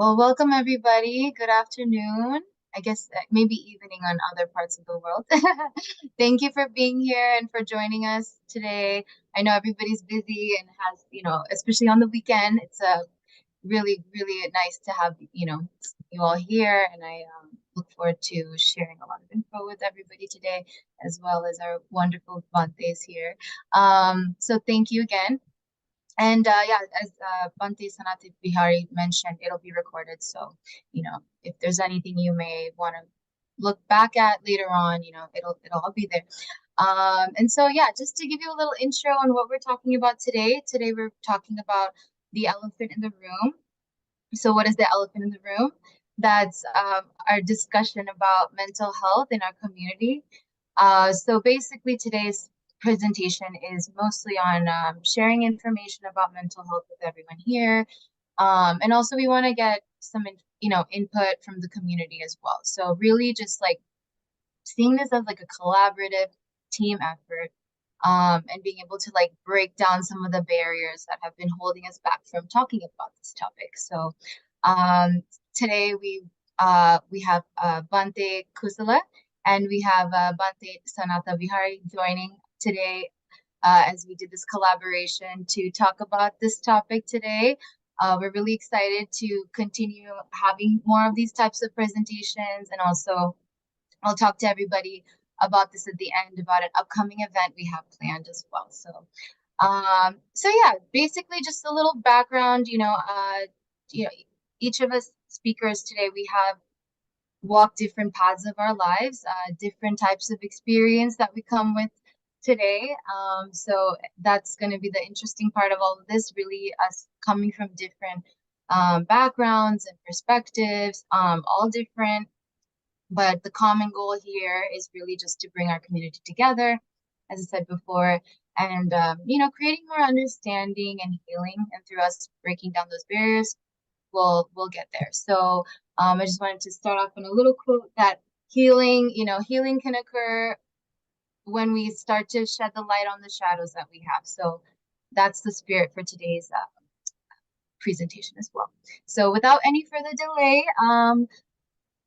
Well, welcome everybody. Good afternoon. I guess maybe evening on other parts of the world. Thank you for being here and for joining us today. I know everybody's busy and has, especially on the weekend, it's really, really nice to have, you all here. And I look forward to sharing a lot of info with everybody today, as well as our wonderful Vantes here. So thank you again. And yeah, as Bhante Sanati Bihari mentioned, it'll be recorded. So, if there's anything you may want to look back at later on, it'll all be there. And so yeah, just to give you a little intro on what we're talking about today. Today we're talking about the elephant in the room. So what is the elephant in the room? That's our discussion about mental health in our community. So basically, today's presentation is mostly on sharing information about mental health with everyone here. And also we want to get some, input from the community as well. So really just like seeing this as like a collaborative team effort, and being able to like break down some of the barriers that have been holding us back from talking about this topic. So today we have Bhante Kusala and we have Bhante Sanata Vihari joining today as we did this collaboration to talk about this topic today. We're really excited to continue having more of these types of presentations, and also I'll talk to everybody about this at the end about an upcoming event we have planned as well. So yeah, basically just a little background. You know, each of us speakers today, we have walked different paths of our lives, different types of experience that we come with today. So that's going to be the interesting part of all of this, really us coming from different backgrounds and perspectives, all different. But the common goal here is really just to bring our community together, as I said before, and creating more understanding and healing. And through us breaking down those barriers, we'll get there. So I just wanted to start off on a little quote that healing can occur when we start to shed the light on the shadows that we have. So that's the spirit for today's presentation as well. So without any further delay,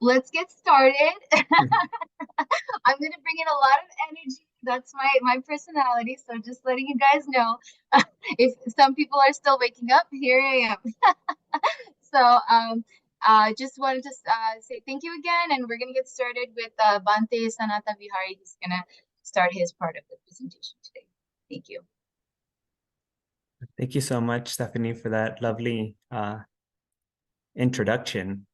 let's get started. I'm gonna bring in a lot of energy. That's my personality. So just letting you guys know, if some people are still waking up, here I am. So just wanted to say thank you again, and we're gonna get started with Bhante Sanata Vihari. He's gonna start his part of the presentation today. Thank you. Thank you so much, Stephanie, for that lovely introduction.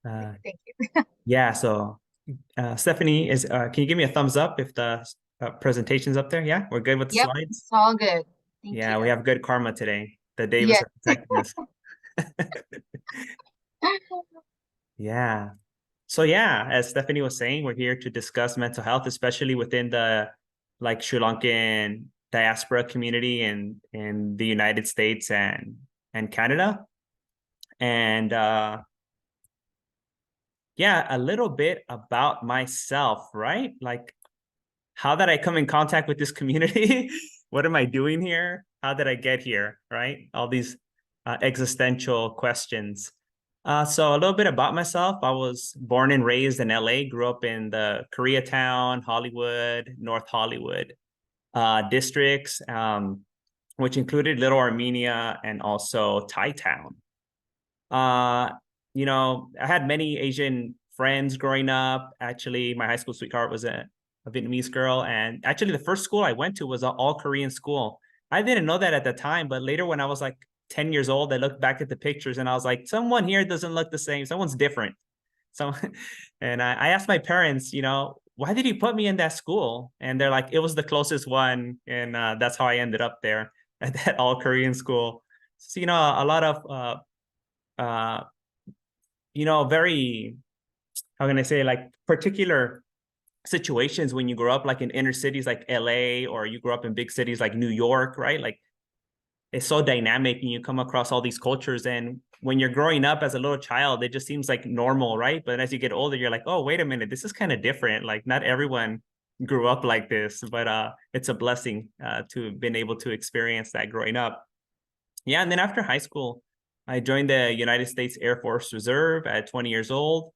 Thank you. Yeah, so Stephanie, can you give me a thumbs up if the presentation's up there? Yeah, we're good with the Yep, slides? it's all good. Thank Yeah, you. we have good karma today. The Davis Yes. are protecting us. Yeah. So yeah, as Stephanie was saying, we're here to discuss mental health, especially within the Sri Lankan diaspora community in the United States and Canada. And yeah, a little bit about myself, right? Like, how did I come in contact with this community? What am I doing here? How did I get here, right? All these existential questions. So a little bit about myself. I was born and raised in LA, grew up in the Koreatown, Hollywood, North Hollywood districts, which included Little Armenia and also Thai Town. I had many Asian friends growing up. Actually, my high school sweetheart was a Vietnamese girl. And actually, the first school I went to was an all Korean school. I didn't know that at the time, but later when I was like 10 years old, I looked back at the pictures and I was like, someone here doesn't look the same. Someone's different. So, and I asked my parents, why did he put me in that school? And they're like, it was the closest one. And that's how I ended up there at that all Korean school. So, a lot of very, how can I say, like particular situations when you grow up like in inner cities like LA, or you grow up in big cities like New York, right? Like it's so dynamic and you come across all these cultures. And when you're growing up as a little child, it just seems like normal, right? But as you get older, you're like, oh, wait a minute, this is kind of different. Like not everyone grew up like this, but it's a blessing to have been able to experience that growing up. Yeah. And then after high school, I joined the United States Air Force Reserve at 20 years old.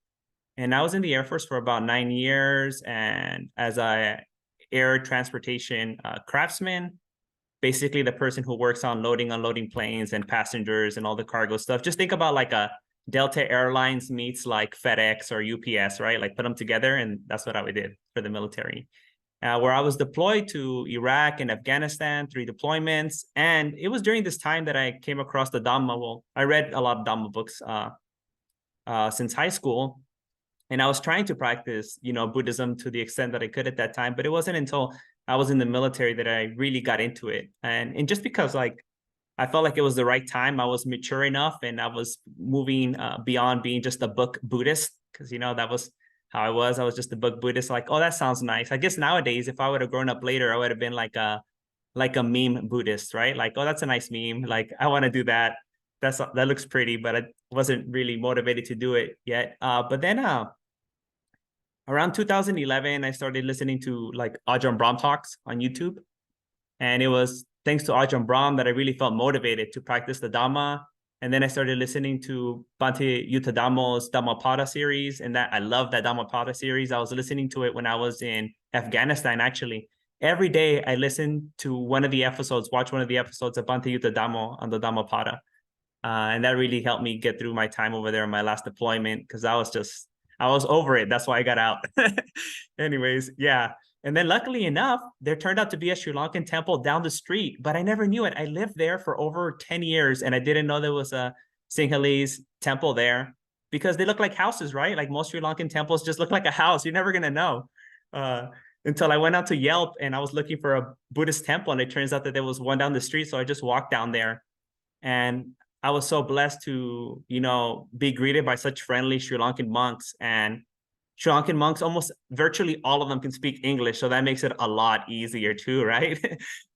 And I was in the Air Force for about 9 years, and as a air transportation craftsman, basically the person who works on loading, unloading planes and passengers and all the cargo stuff. Just think about like a Delta Airlines meets like FedEx or UPS, right? Like put them together, and that's what I did for the military. Where I was deployed to Iraq and Afghanistan, 3 deployments. And it was during this time that I came across the Dhamma. Well, I read a lot of Dhamma books since high school, and I was trying to practice, Buddhism to the extent that I could at that time. But it wasn't until I was in the military that I really got into it. And just because like I felt like it was the right time, I was mature enough, and I was moving beyond being just a book Buddhist, because that was how I was. I was just a book Buddhist. Like, oh, that sounds nice. I guess nowadays, if I would have grown up later, I would have been like a meme Buddhist, right? Like, oh, that's a nice meme. Like, I want to do that. That looks pretty, but I wasn't really motivated to do it yet. But then around 2011, I started listening to like Ajahn Brahm talks on YouTube. And it was thanks to Ajahn Brahm that I really felt motivated to practice the Dhamma. And then I started listening to Bhante Yuttadhammo's Dhammapada series. And that I love that Dhammapada series. I was listening to it when I was in Afghanistan, actually. Every day I listened to watch one of the episodes of Bhante Yuttadhammo on the Dhammapada. And that really helped me get through my time over there on my last deployment, because I was over it. That's why I got out. Anyways, yeah. And then luckily enough, there turned out to be a Sri Lankan temple down the street, but I never knew it. I lived there for over 10 years and I didn't know there was a Sinhalese temple there, because they look like houses, right? Like most Sri Lankan temples just look like a house. You're never going to know until I went out to Yelp and I was looking for a Buddhist temple, and it turns out that there was one down the street. So I just walked down there, and I was so blessed to, be greeted by such friendly Sri Lankan monks. And Sri Lankan monks, almost virtually all of them can speak English. So that makes it a lot easier too, right?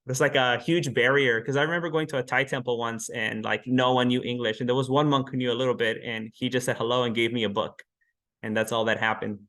It's like a huge barrier, because I remember going to a Thai temple once and like no one knew English. And there was one monk who knew a little bit, and he just said hello and gave me a book. And that's all that happened.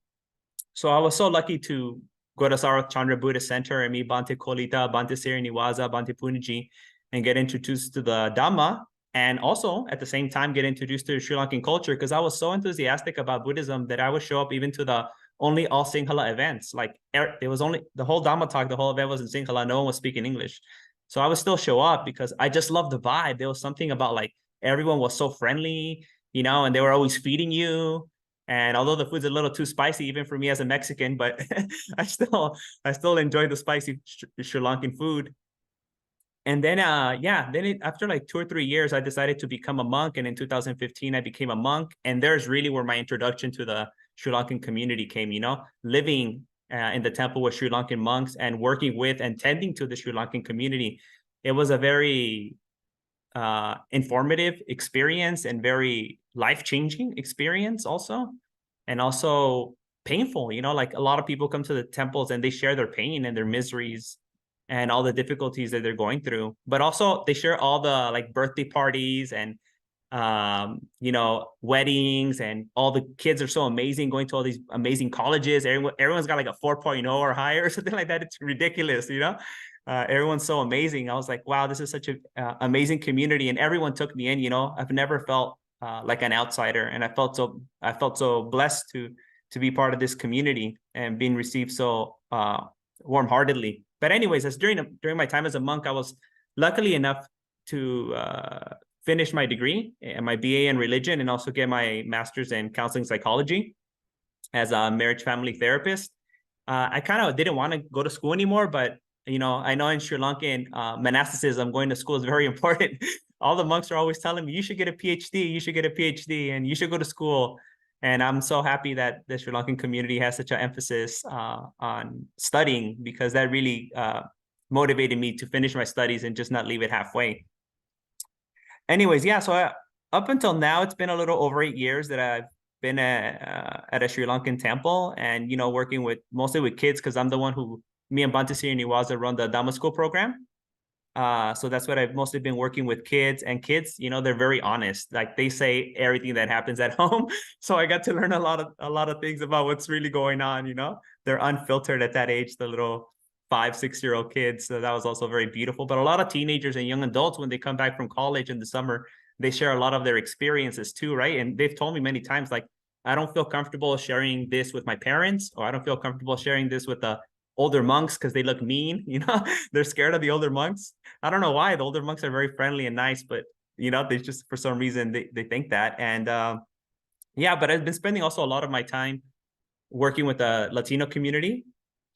So I was so lucky to go to Sarath Chandra Buddhist Center and meet Bhante Kolita, Bhante Siriniwaza, Bhante Puniji, and get introduced to the Dhamma. And also at the same time get introduced to Sri Lankan culture, because I was so enthusiastic about Buddhism that I would show up even to the only all Sinhala events. Like it was only the whole Dhamma talk, the whole event was in Sinhala. No one was speaking English. So I would still show up because I just loved the vibe. There was something about like everyone was so friendly, and they were always feeding you. And although the food's a little too spicy, even for me as a Mexican, but I still enjoy the spicy Sri Lankan food. And then after like 2 or 3 years, I decided to become a monk. And in 2015, I became a monk. And there's really where my introduction to the Sri Lankan community came, living in the temple with Sri Lankan monks and working with and tending to the Sri Lankan community. It was a very informative experience and very life-changing experience also. And also painful, like a lot of people come to the temples and they share their pain and their miseries and all the difficulties that they're going through, but also they share all the like birthday parties and weddings, and all the kids are so amazing going to all these amazing colleges. Everyone's got like a 4.0 or higher or something like that. It's ridiculous, everyone's so amazing. I was like, wow, this is such a amazing community, and everyone took me in. I've never felt like an outsider, and I felt so blessed to be part of this community and being received so warm-heartedly. But anyways, as during my time as a monk, I was luckily enough to finish my degree and my BA in religion, and also get my master's in counseling psychology as a marriage family therapist. I kind of didn't want to go to school anymore, but I know in Sri Lankan monasticism, going to school is very important. All the monks are always telling me, you should get a PhD, and you should go to school. And I'm so happy that the Sri Lankan community has such an emphasis on studying, because that really motivated me to finish my studies and just not leave it halfway. Anyways, yeah, so up until now, it's been a little over 8 years that I've been at a Sri Lankan temple, and, working mostly with kids, because I'm the one me and Bhante Siriniwaza run the Dhamma School program. So that's what I've mostly been working with kids, and kids, they're very honest. Like they say everything that happens at home. So I got to learn a lot of things about what's really going on. They're unfiltered at that age, the little 5-6-year-old kids. So that was also very beautiful. But a lot of teenagers and young adults, when they come back from college in the summer, they share a lot of their experiences too, right? And they've told me many times, like, I don't feel comfortable sharing this with my parents, or I don't feel comfortable sharing this with the older monks because they look mean, they're scared of the older monks. I don't know why. The older monks are very friendly and nice, but they just, for some reason, they think that. And yeah, but I've been spending also a lot of my time working with the Latino community,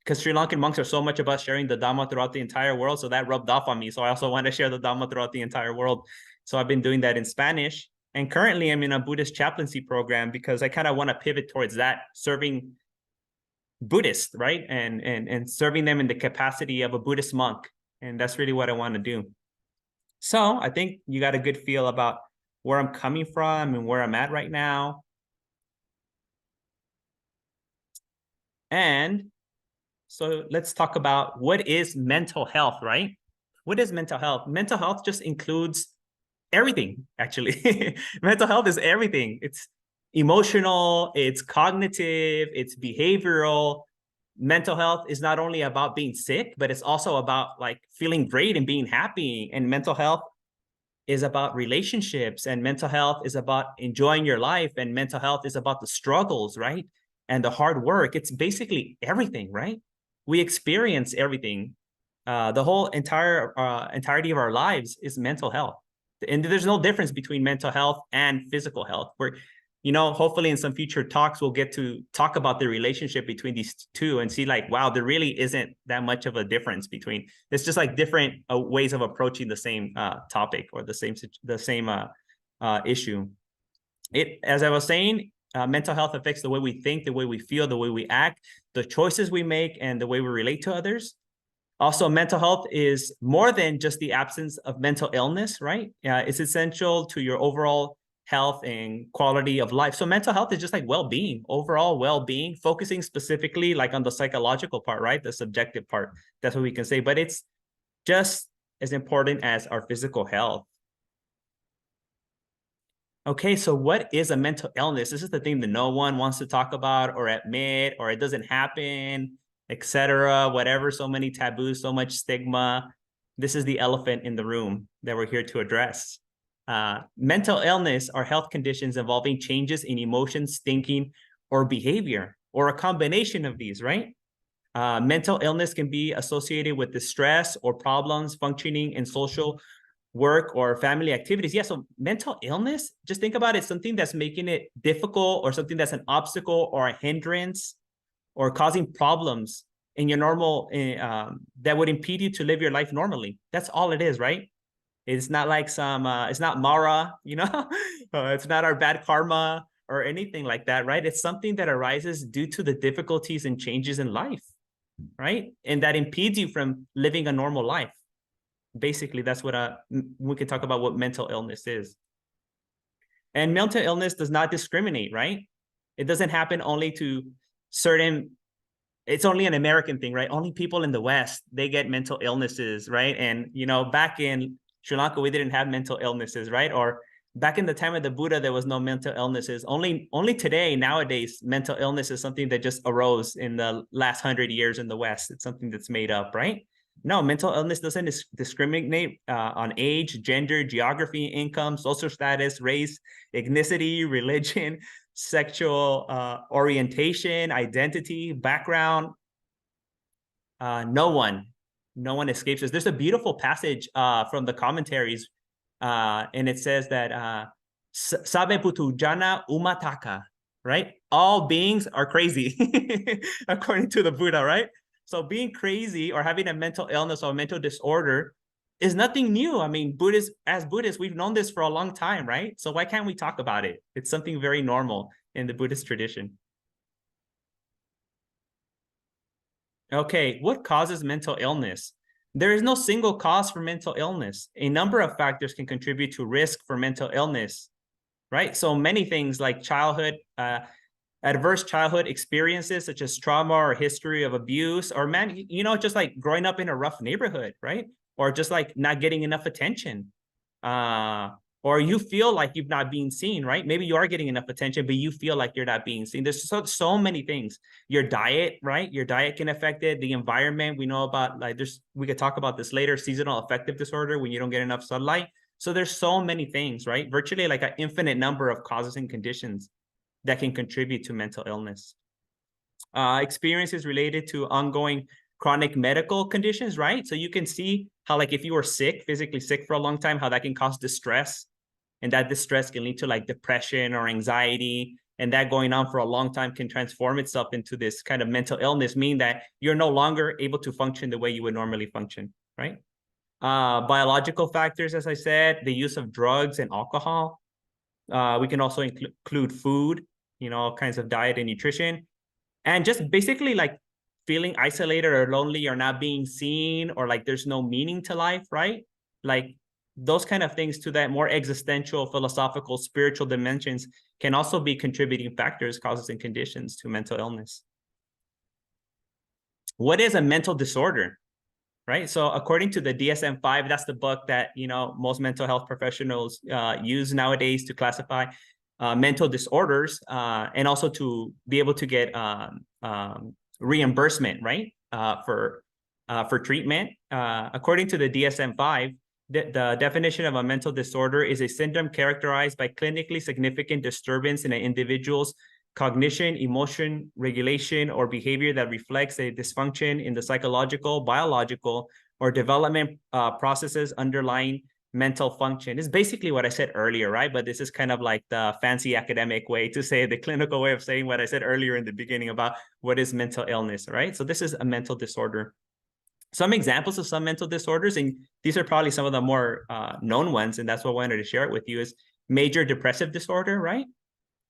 because Sri Lankan monks are so much about sharing the Dhamma throughout the entire world. So that rubbed off on me. So I also want to share the Dhamma throughout the entire world. So I've been doing that in Spanish. And currently I'm in a Buddhist chaplaincy program because I kind of want to pivot towards that, serving Buddhists, right? And serving them in the capacity of a Buddhist monk. And that's really what I want to do. So I think you got a good feel about where I'm coming from and where I'm at right now. And so let's talk about what is mental health, right? What is mental health? Mental health just includes everything, actually. Mental health is everything. It's emotional, it's cognitive, it's behavioral. Mental health is not only about being sick, but it's also about like feeling great and being happy. And mental health is about relationships, and mental health is about enjoying your life, and mental health is about the struggles, right? And the hard work. It's basically everything, right? We experience everything. The whole entirety of our lives is mental health. And there's no difference between mental health and physical health. Hopefully in some future talks, we'll get to talk about the relationship between these two and see like, wow, there really isn't that much of a difference between, it's just like different ways of approaching the same topic or the same issue. As I was saying, mental health affects the way we think, the way we feel, the way we act, the choices we make, and the way we relate to others. Also, mental health is more than just the absence of mental illness, right? It's essential to your overall health and quality of life. So mental health is just like well-being, overall well-being, focusing specifically like on the psychological part, right? The subjective part. That's what we can say. But it's just as important as our physical health. Okay, so what is a mental illness? This is the thing that no one wants to talk about or admit, or it doesn't happen, etc. Whatever, so many taboos, so much stigma. This is the elephant in the room that we're here to address. Mental illness are health conditions involving changes in emotions, thinking, or behavior, or a combination of these, right? Mental illness can be associated with distress or problems functioning in social work or family activities. Yeah, so mental illness, just think about it, something that's making it difficult, or something that's an obstacle or a hindrance or causing problems in your normal, that would impede you to live your life normally. That's all it is, right? It's not like it's not Mara, it's not our bad karma or anything like that, right? It's something that arises due to the difficulties and changes in life, right? And that impedes you from living a normal life. Basically, that's what we can talk about what mental illness is. And mental illness does not discriminate, right? It doesn't happen only to certain, it's only an American thing, right? Only people in the West, they get mental illnesses, right? And, back in Sri Lanka, we didn't have mental illnesses, right? Or back in the time of the Buddha, there was no mental illnesses. Only today, nowadays, mental illness is something that just arose in the last 100 years in the West. It's something that's made up, right? No, mental illness doesn't discriminate on age, gender, geography, income, social status, race, ethnicity, religion, sexual orientation, identity, background. No one escapes this. There's a beautiful passage from the commentaries, and it says that Sabe putujana umataka, right? All beings are crazy, according to the Buddha, right? So being crazy or having a mental illness or a mental disorder is nothing new. I mean, as Buddhists, we've known this for a long time, right? So why can't we talk about it? It's something very normal in the Buddhist tradition. Okay, what causes mental illness? There is no single cause for mental illness. A number of factors can contribute to risk for mental illness, right? So many things like adverse childhood experiences such as trauma or history of abuse, or just like growing up in a rough neighborhood, right? Or just like not getting enough attention. Or you feel like you've not been seen, right? Maybe you are getting enough attention, but you feel like you're not being seen. There's so many things. Your diet, right? Your diet can affect it. The environment, we know about, we could talk about this later, seasonal affective disorder, when you don't get enough sunlight. So there's so many things, right? Virtually like an infinite number of causes and conditions that can contribute to mental illness. Experiences related to ongoing chronic medical conditions, right? So you can see how, like, if you were sick, physically sick for a long time, how that can cause distress, and that distress can lead to like depression or anxiety, and that going on for a long time can transform itself into this kind of mental illness, meaning that you're no longer able to function the way you would normally function, right? Biological factors, as I said, the use of drugs and alcohol. We can also include food, all kinds of diet and nutrition, and just basically like feeling isolated or lonely or not being seen, or like there's no meaning to life, right? Like those kind of things, to that more existential, philosophical, spiritual dimensions, can also be contributing factors, causes, and conditions to mental illness. What is a mental disorder? Right. So according to the DSM-5, that's the book that, most mental health professionals use nowadays to classify mental disorders, and also to be able to get reimbursement, right, for treatment. According to the DSM-5, the definition of a mental disorder is a syndrome characterized by clinically significant disturbance in an individual's cognition, emotion, regulation, or behavior that reflects a dysfunction in the psychological, biological, or development processes underlying mental function. It's basically what I said earlier, right? But this is kind of like the fancy academic way to say, the clinical way of saying what I said earlier in the beginning about what is mental illness, right? So this is a mental disorder. Some examples of some mental disorders, and these are probably some of the more known ones, and that's what I wanted to share it with you, is major depressive disorder, right?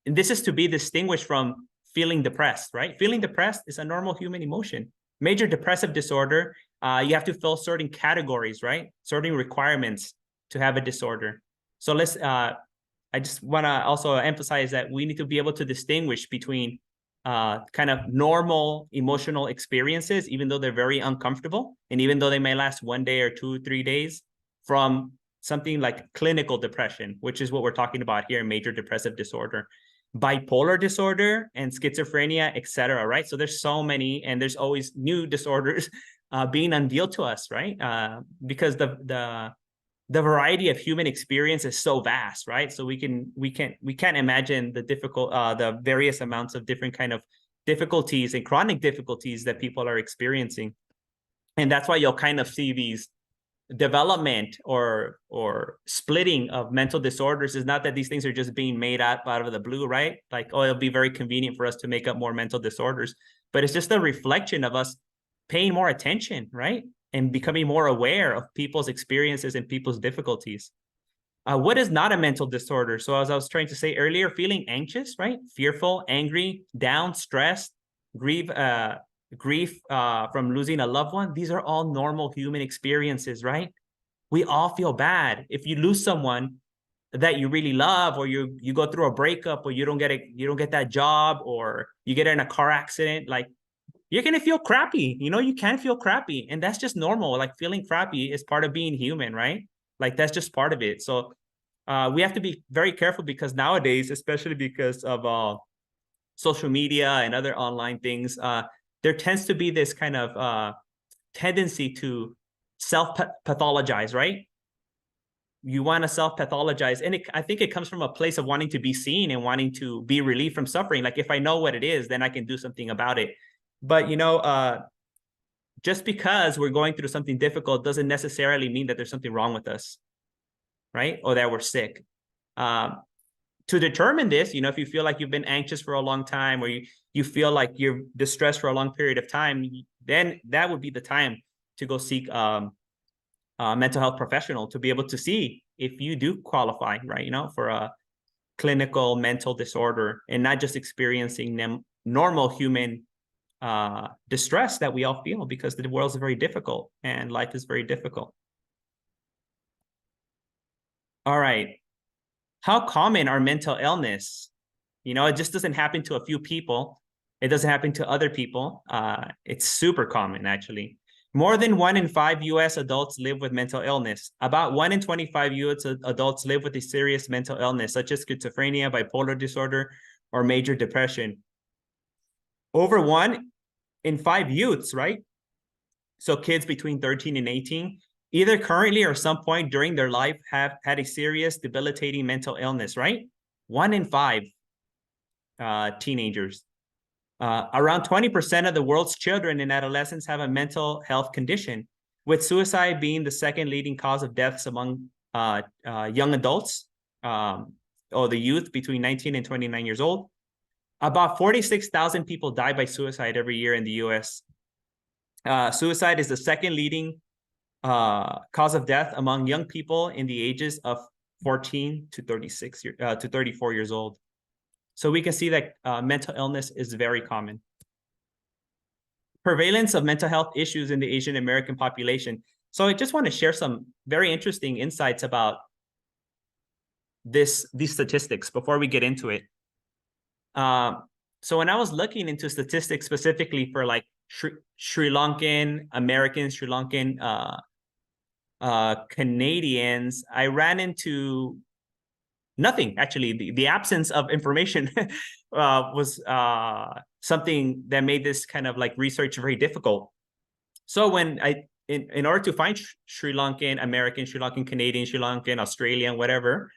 And this is to be distinguished from feeling depressed, right? Feeling depressed is a normal human emotion. Major depressive disorder, you have to fill certain categories, right? Certain requirements to have a disorder. So I just want to also emphasize that we need to be able to distinguish between kind of normal emotional experiences, even though they're very uncomfortable, and even though they may last 1 day or 2, 3 days, from something like clinical depression, which is what we're talking about here, major depressive disorder, bipolar disorder, and schizophrenia, etc. Right? So there's so many, and there's always new disorders being unveiled to us, right? Because the variety of human experience is so vast, right? So we can't imagine the various amounts of different kind of difficulties and chronic difficulties that people are experiencing. And that's why you'll kind of see these development or splitting of mental disorders. Is not that these things are just being made out of the blue, right? Like, oh, it'll be very convenient for us to make up more mental disorders, but it's just a reflection of us paying more attention, right? And becoming more aware of people's experiences and people's difficulties. What is not a mental disorder? So as I was trying to say earlier, feeling anxious, right? Fearful, angry, down, stressed, grief from losing a loved one. These are all normal human experiences, right? We all feel bad. If you lose someone that you really love, or you go through a breakup, or you don't get that job, or you get in a car accident, like, you're going to feel crappy. You can feel crappy, and that's just normal. Like, feeling crappy is part of being human, right? Like, that's just part of it. So we have to be very careful, because nowadays, especially because of social media and other online things, there tends to be this kind of tendency to self-pathologize, right? You want to self-pathologize. And I think it comes from a place of wanting to be seen and wanting to be relieved from suffering. Like, if I know what it is, then I can do something about it. But, just because we're going through something difficult doesn't necessarily mean that there's something wrong with us, right? Or that we're sick. To determine this, if you feel like you've been anxious for a long time, or you feel like you're distressed for a long period of time, then that would be the time to go seek a mental health professional to be able to see if you do qualify, right? For a clinical mental disorder, and not just experiencing normal human distress that we all feel, because the world is very difficult and life is very difficult. All right. How common are mental illness? It just doesn't happen to a few people. It doesn't happen to other people. It's super common, actually. More than 1 in 5 U.S. adults live with mental illness. About 1 in 25 U.S. adults live with a serious mental illness, such as schizophrenia, bipolar disorder, or major depression. Over 1 in 5 youths, right? So kids between 13 and 18 either currently or some point during their life have had a serious debilitating mental illness, right? 1 in 5 teenagers. Around 20% of the world's children and adolescents have a mental health condition, with suicide being the second leading cause of deaths among young adults or the youth between 19 and 29 years old. About 46,000 people die by suicide every year in the US. Suicide is the second leading cause of death among young people in the ages of 14 to 34 years old. So we can see that mental illness is very common. Prevalence of mental health issues in the Asian American population. So I just want to share some very interesting insights about these statistics before we get into it. So when I was looking into statistics specifically for like Sri Lankan Americans, Sri Lankan Canadians, I ran into nothing. Actually, the absence of information was something that made this kind of like research very difficult. So when in order to find Sri Lankan American, Sri Lankan Canadian, Sri Lankan Australian, whatever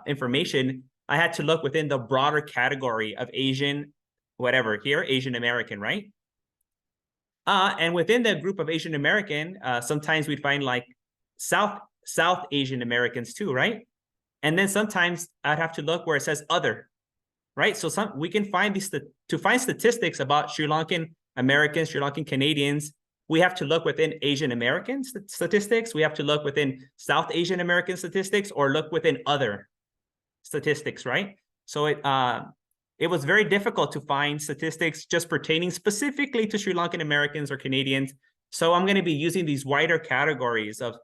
information, I had to look within the broader category of Asian, whatever here, Asian American, right? And within the group of Asian American, sometimes we'd find like South Asian Americans too, right? And then sometimes I'd have to look where it says other, right? So we can find to find statistics about Sri Lankan Americans, Sri Lankan Canadians, we have to look within Asian American statistics. We have to look within South Asian American statistics, or look within other statistics, right? So it was very difficult to find statistics just pertaining specifically to Sri Lankan Americans or Canadians. So I'm going to be using these wider categories of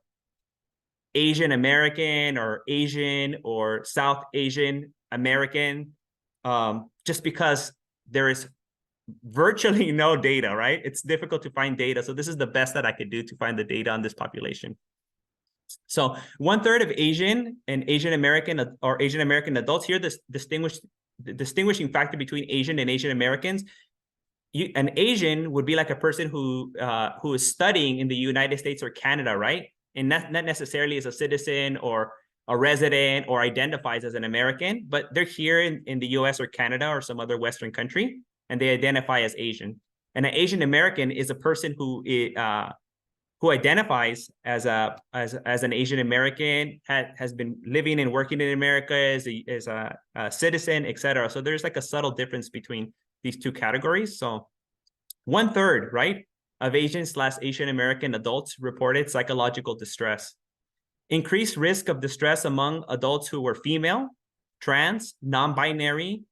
Asian American or Asian or South Asian American, just because there is virtually no data, right? It's difficult to find data. So this is the best that I could do to find the data on this population. So 1/3 of Asian and Asian American or Asian American adults here, this distinguishing factor between Asian and Asian Americans. An Asian would be like a person who is studying in the United States or Canada, right? And not necessarily as a citizen or a resident or identifies as an American, but they're here in the US or Canada or some other Western country, and they identify as Asian. And an Asian American is a person who identifies as an Asian American, has been living and working in America, is a citizen, etc. So there's like a subtle difference between these two categories. So 1/3, right, of Asian/Asian American adults reported psychological distress. Increased risk of distress among adults who were female, trans, non-binary,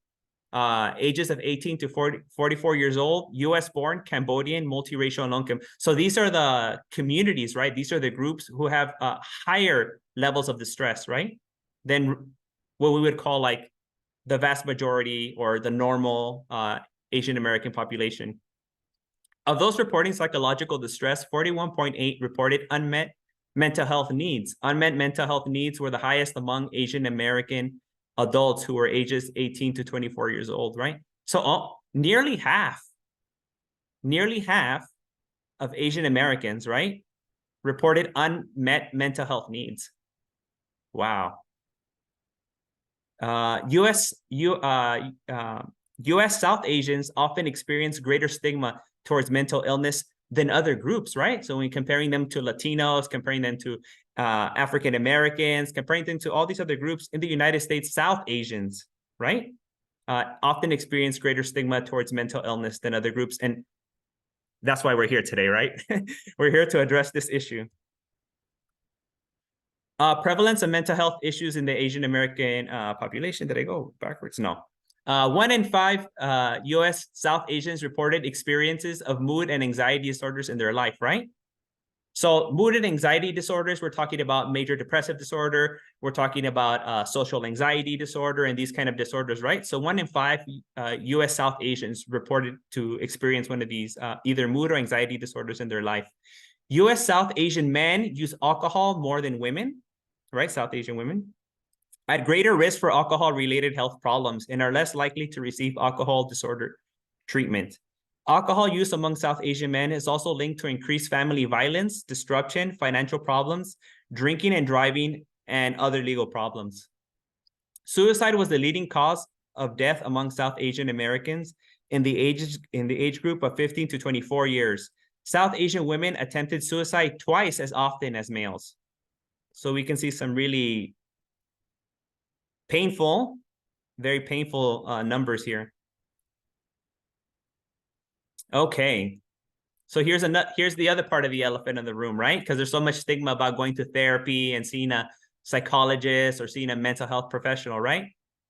ages of 18 to 44 years old, US born, Cambodian, multiracial, and low-income. So these are the communities, right? These are the groups who have higher levels of distress, right? Than what we would call like the vast majority or the normal Asian American population. Of those reporting psychological distress, 41.8 reported unmet mental health needs. Unmet mental health needs were the highest among Asian American adults who were ages 18 to 24 years old, right? So nearly half of Asian Americans, right, reported unmet mental health needs. Wow. US South Asians often experience greater stigma towards mental illness than other groups, right? So when comparing them to Latinos, comparing them to African Americans, comparing them to all these other groups in the United States, South Asians, right, often experience greater stigma towards mental illness than other groups. And that's why we're here today, right? We're here to address this issue. Prevalence of mental health issues in the Asian American population. Did I go backwards? No. 1 in 5 US South Asians reported experiences of mood and anxiety disorders in their life, right? So mood and anxiety disorders, we're talking about major depressive disorder. We're talking about social anxiety disorder and these kind of disorders, right? So 1 in 5 US South Asians reported to experience one of these either mood or anxiety disorders in their life. US South Asian men use alcohol more than women, right? South Asian women at greater risk for alcohol-related health problems and are less likely to receive alcohol disorder treatment. Alcohol use among South Asian men is also linked to increased family violence, disruption, financial problems, drinking and driving, and other legal problems. Suicide was the leading cause of death among South Asian Americans in the age group of 15 to 24 years. South Asian women attempted suicide twice as often as males. So we can see some really painful, very painful numbers here. Okay. So here's the other part of the elephant in the room, right? Because there's so much stigma about going to therapy and seeing a psychologist or seeing a mental health professional, right?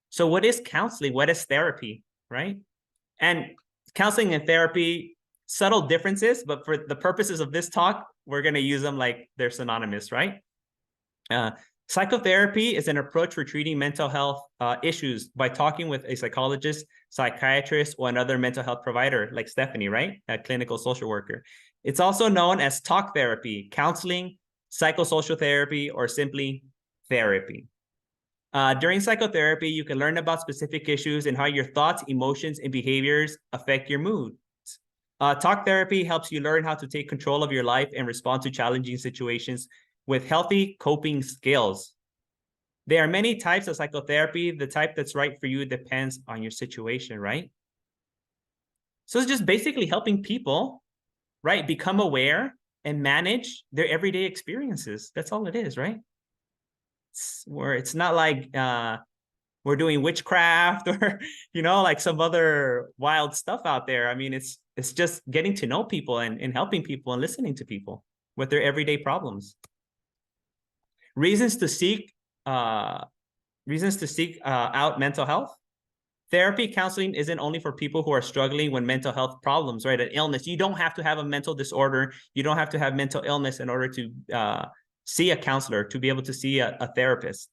So what is counseling? What is therapy, right? And counseling and therapy, subtle differences, but for the purposes of this talk, we're going to use them like they're synonymous, right? Psychotherapy is an approach for treating mental health issues by talking with a psychologist, psychiatrist, or another mental health provider, like Stephanie, right? A clinical social worker. It's also known as talk therapy, counseling, psychosocial therapy, or simply therapy. During psychotherapy, you can learn about specific issues and how your thoughts, emotions, and behaviors affect your mood. Talk therapy helps you learn how to take control of your life and respond to challenging situations with healthy coping skills. There are many types of psychotherapy. The type that's right for you depends on your situation, right? So it's just basically helping people, right, become aware and manage their everyday experiences. That's all it is, right? It's not like we're doing witchcraft or, like some other wild stuff out there. I mean, it's just getting to know people and helping people and listening to people with their everyday problems. Reasons to seek out mental health. Therapy counseling isn't only for people who are struggling with mental health problems, right? An illness. You don't have to have a mental disorder. You don't have to have mental illness in order to see a counselor, to be able to see a therapist,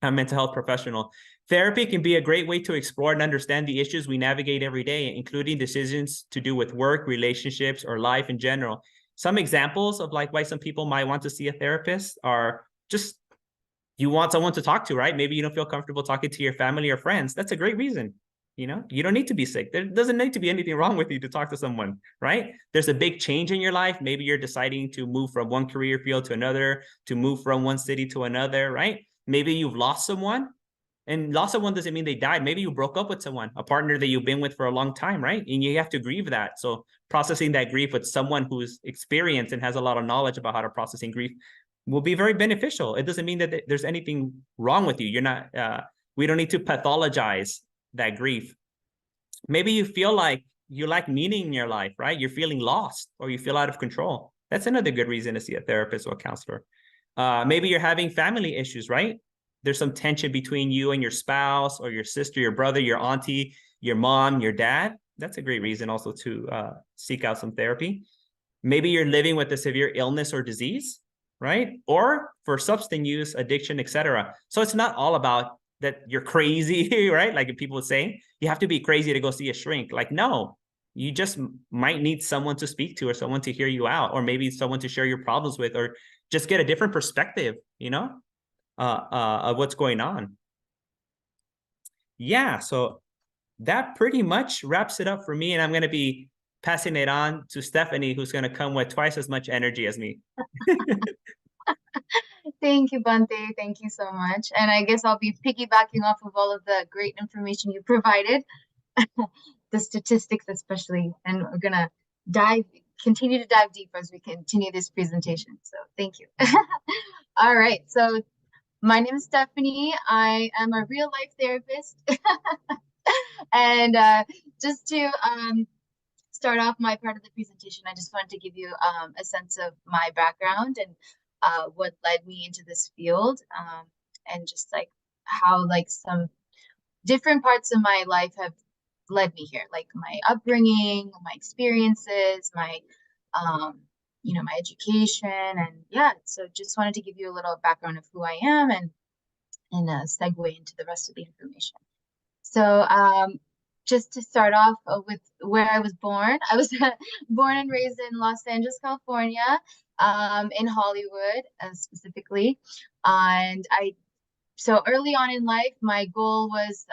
a mental health professional. Therapy can be a great way to explore and understand the issues we navigate every day, including decisions to do with work, relationships, or life in general. Some examples of like why some people might want to see a therapist are just you want someone to talk to, right? Maybe you don't feel comfortable talking to your family or friends. That's a great reason. You don't need to be sick. There doesn't need to be anything wrong with you to talk to someone, right? There's a big change in your life. Maybe you're deciding to move from one career field to another, to move from one city to another, right? Maybe you've lost someone, and lost someone doesn't mean they died. Maybe you broke up with someone, a partner that you've been with for a long time, right? And you have to grieve that. So processing that grief with someone who's experienced and has a lot of knowledge about how to processing grief will be very beneficial. It doesn't mean that there's anything wrong with you. You're not, we don't need to pathologize that grief. Maybe you feel like you lack meaning in your life, right? You're feeling lost or you feel out of control. That's another good reason to see a therapist or a counselor. Maybe you're having family issues, right? There's some tension between you and your spouse or your sister, your brother, your auntie, your mom, your dad. That's a great reason also to seek out some therapy. Maybe you're living with a severe illness or disease, right? Or for substance use, addiction, etc. So it's not all about that you're crazy, right? Like people would say, you have to be crazy to go see a shrink. Like, no, you just might need someone to speak to or someone to hear you out, or maybe someone to share your problems with, or just get a different perspective, of what's going on. Yeah, so that pretty much wraps it up for me. And I'm going to be passing it on to Stephanie, who's going to come with twice as much energy as me. Thank you, Bante. Thank you so much. And I guess I'll be piggybacking off of all of the great information you provided, the statistics especially, and we're gonna continue to dive deeper as we continue this presentation. So thank you. All right. So my name is Stephanie. I am a real life therapist. And just to start off my part of the presentation, I just wanted to give you a sense of my background and what led me into this field, and just like how like some different parts of my life have led me here, like my upbringing, my experiences, my my education, and yeah. So just wanted to give you a little background of who I am and segue into the rest of the information. So just to start off with where I was born, I was born and raised in Los Angeles, California, in Hollywood specifically. And so early on in life, my goal was,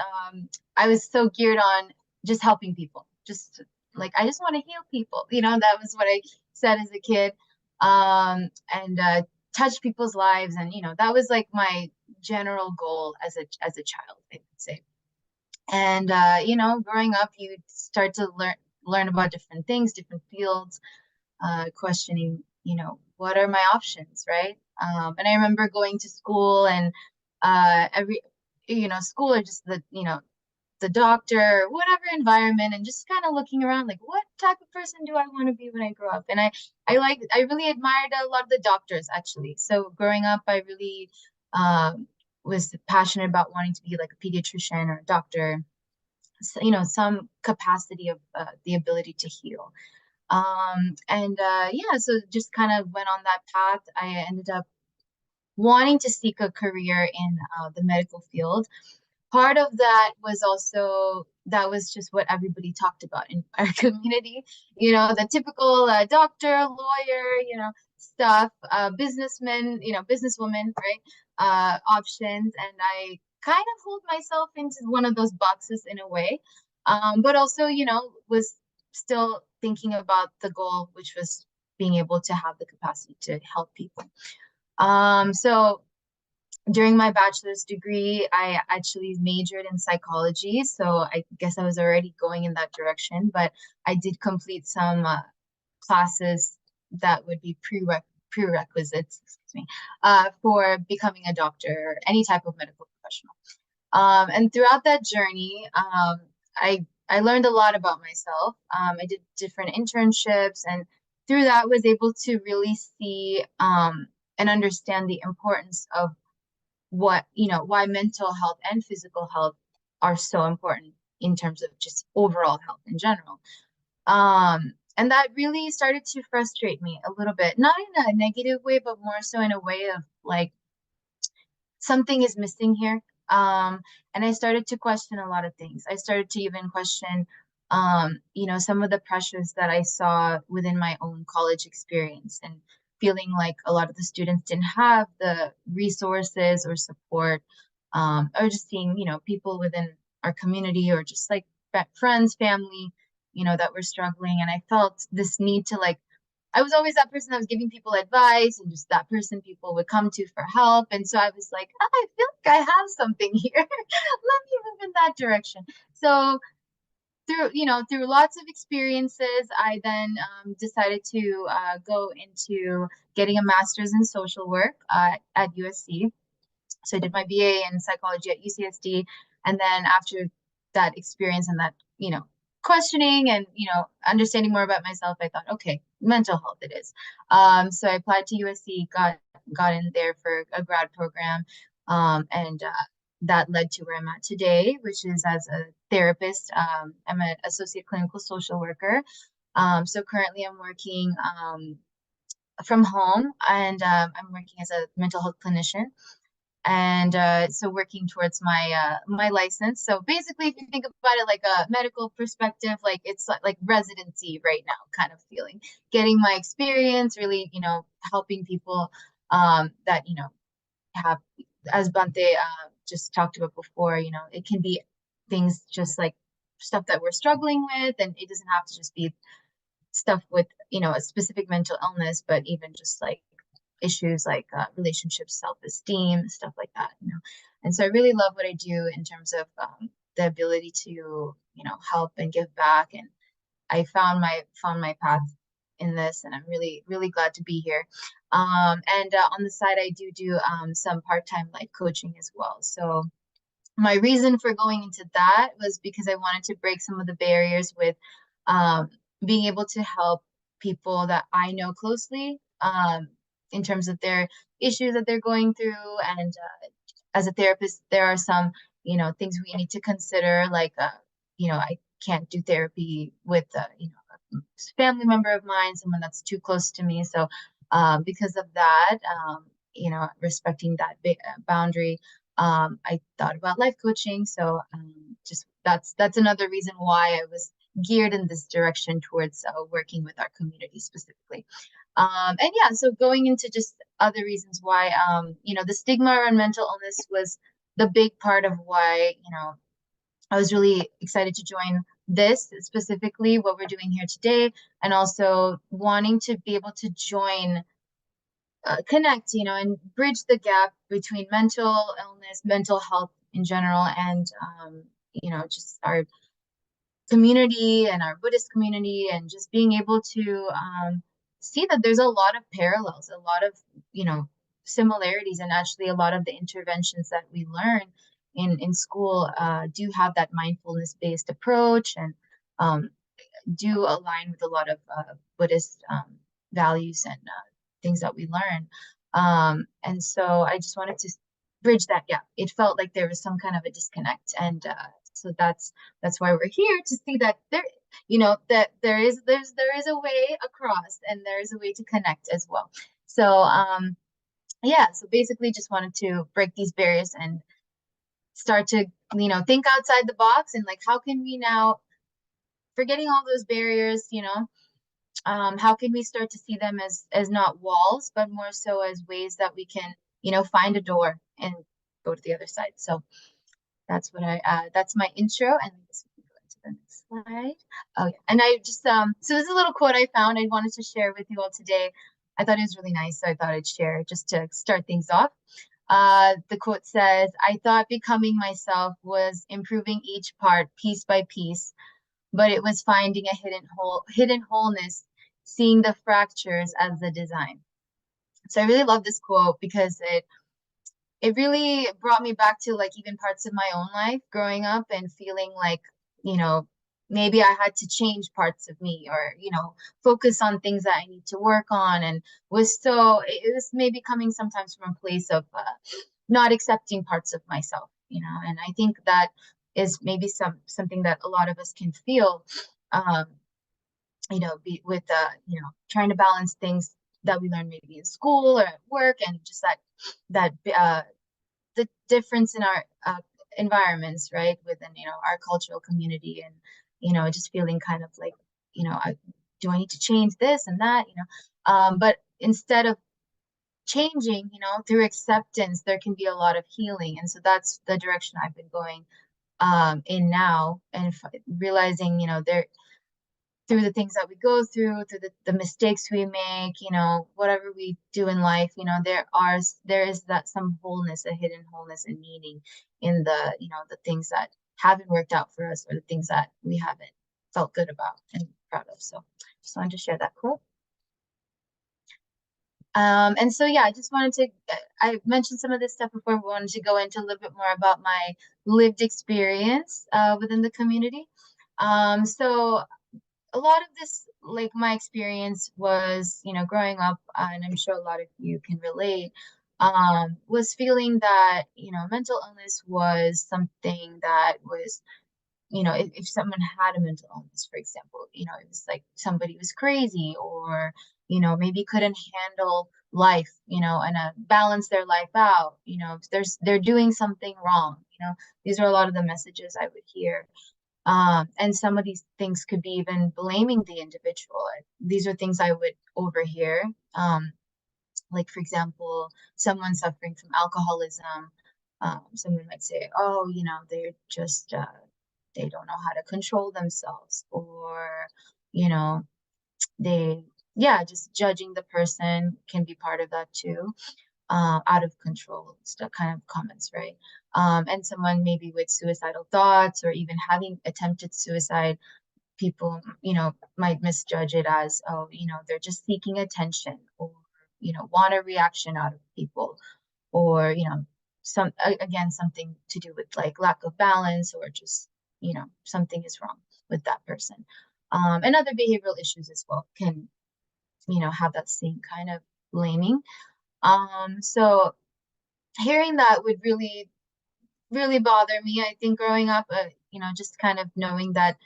I was so geared on just helping people, just like I just want to heal people. That was what I said as a kid. And touch people's lives, and that was like my general goal as a child, I would say. And growing up, you start to learn about different things, different fields, questioning, what are my options, right? And I remember going to school, and every, school, or just the doctor, whatever environment, and just kind of looking around, like, what type of person do I want to be when I grow up? And I really admired a lot of the doctors, actually. So growing up, I really um, was passionate about wanting to be like a pediatrician or a doctor, some capacity of the ability to heal. And yeah, so just kind of went on that path. I ended up wanting to seek a career in the medical field. Part of that was also that was just what everybody talked about in our community, the typical doctor, lawyer, stuff, businessman, businesswoman, right? Options. And I kind of hold myself into one of those boxes in a way. But also, was still thinking about the goal, which was being able to have the capacity to help people. So during my bachelor's degree, I actually majored in psychology. So I guess I was already going in that direction, but I did complete some classes that would be prerequisites, excuse me, for becoming a doctor or any type of medical professional. And throughout that journey, I learned a lot about myself. I did different internships, and through that was able to really see and understand the importance of why mental health and physical health are so important in terms of just overall health in general. And that really started to frustrate me a little bit, not in a negative way, but more so in a way of like something is missing here. And I started to question a lot of things. I started to even question, some of the pressures that I saw within my own college experience, and feeling like a lot of the students didn't have the resources or support, or just seeing, people within our community, or just like friends, family, that were struggling. And I felt this need to like, I was always that person that was giving people advice, and just that person people would come to for help. And so I was like, I feel like I have something here. Let me move in that direction. So through lots of experiences, I then decided to go into getting a master's in social work at USC. So I did my BA in psychology at UCSD. And then after that experience and that, questioning and, understanding more about myself, I thought, okay, mental health it is. So I applied to USC, got in there for a grad program. And that led to where I'm at today, which is as a therapist. I'm an associate clinical social worker. So currently I'm working from home, and I'm working as a mental health clinician, and so working towards my license. So basically, if you think about it like a medical perspective, like it's like residency right now kind of feeling, getting my experience, really, helping people that have, as Bante just talked about before, it can be things just like stuff that we're struggling with, and it doesn't have to just be stuff with a specific mental illness, but even just like issues like relationships, self-esteem, stuff like that. And so I really love what I do in terms of the ability to help and give back. And I found my path in this, and I'm really really glad to be here. And on the side, I do some part-time life coaching as well. So my reason for going into that was because I wanted to break some of the barriers with um, being able to help people that I know closely, in terms of their issues that they're going through. And as a therapist, there are some, things we need to consider, like, I can't do therapy with, a family member of mine, someone that's too close to me. So because of that, respecting that boundary, I thought about life coaching. So just that's another reason why I was geared in this direction towards working with our community specifically. And yeah, so going into just other reasons why, the stigma around mental illness was the big part of why, I was really excited to join this specifically, what we're doing here today, and also wanting to be able to join, connect, and bridge the gap between mental illness, mental health in general, and just our community and our Buddhist community, and just being able to see that there's a lot of parallels, a lot of, similarities, and actually a lot of the interventions that we learn in school do have that mindfulness based approach, and um, do align with a lot of Buddhist values and things that we learn. And so I just wanted to bridge that gap. It felt like there was some kind of a disconnect, and so that's why we're here, to see that that there is a way across, and there is a way to connect as well. So yeah, so basically just wanted to break these barriers and start to think outside the box, and like, how can we now, forgetting all those barriers, how can we start to see them as not walls, but more so as ways that we can, find a door and go to the other side. So that's my intro, and this will go into the next slide. Oh yeah, and I just so this is a little quote I found I wanted to share with you all today. I thought it was really nice, so I thought I'd share just to start things off. The quote says, "I thought becoming myself was improving each part piece by piece, but it was finding a hidden wholeness, seeing the fractures as the design." So I really love this quote because it really brought me back to, like, even parts of my own life growing up and feeling like, you know, maybe I had to change parts of me, or, focus on things that I need to work on. And it was maybe coming sometimes from a place of not accepting parts of myself, and I think that is maybe something that a lot of us can feel, um, with trying to balance things that we learn maybe in school or at work, and just that the difference in our environments, right, within our cultural community, and just feeling kind of like, do I need to change this and that, but instead of changing, through acceptance, there can be a lot of healing. And so that's the direction I've been going in now, and realizing, there, through the things that we go through the mistakes we make, whatever we do in life, there is that some wholeness, a hidden wholeness and meaning in the things that haven't worked out for us, or the things that we haven't felt good about and proud of. So just wanted to share that quote. And so, yeah, I just wanted to, I mentioned some of this stuff before. We wanted to go into a little bit more about my lived experience within the community. So a lot of this, like, my experience was, growing up, and I'm sure a lot of you can relate, was feeling that, mental illness was something that was, if someone had a mental illness, for example, it was like somebody was crazy, or, maybe couldn't handle life, and balance their life out, they're doing something wrong, these are a lot of the messages I would hear. And some of these things could be even blaming the individual. These are things I would overhear. Like, for example, someone suffering from alcoholism, someone might say, oh, they're just, they don't know how to control themselves, or, you know, yeah, just judging the person can be part of that too. Out of control stuff kind of comments, right? And someone maybe with suicidal thoughts, or even having attempted suicide, people, might misjudge it as, oh, they're just seeking attention, or, want a reaction out of people, or, again, something to do with, like, lack of balance, or just, something is wrong with that person. And other behavioral issues as well can, have that same kind of blaming. So hearing that would really, really bother me. I think growing up, just kind of knowing that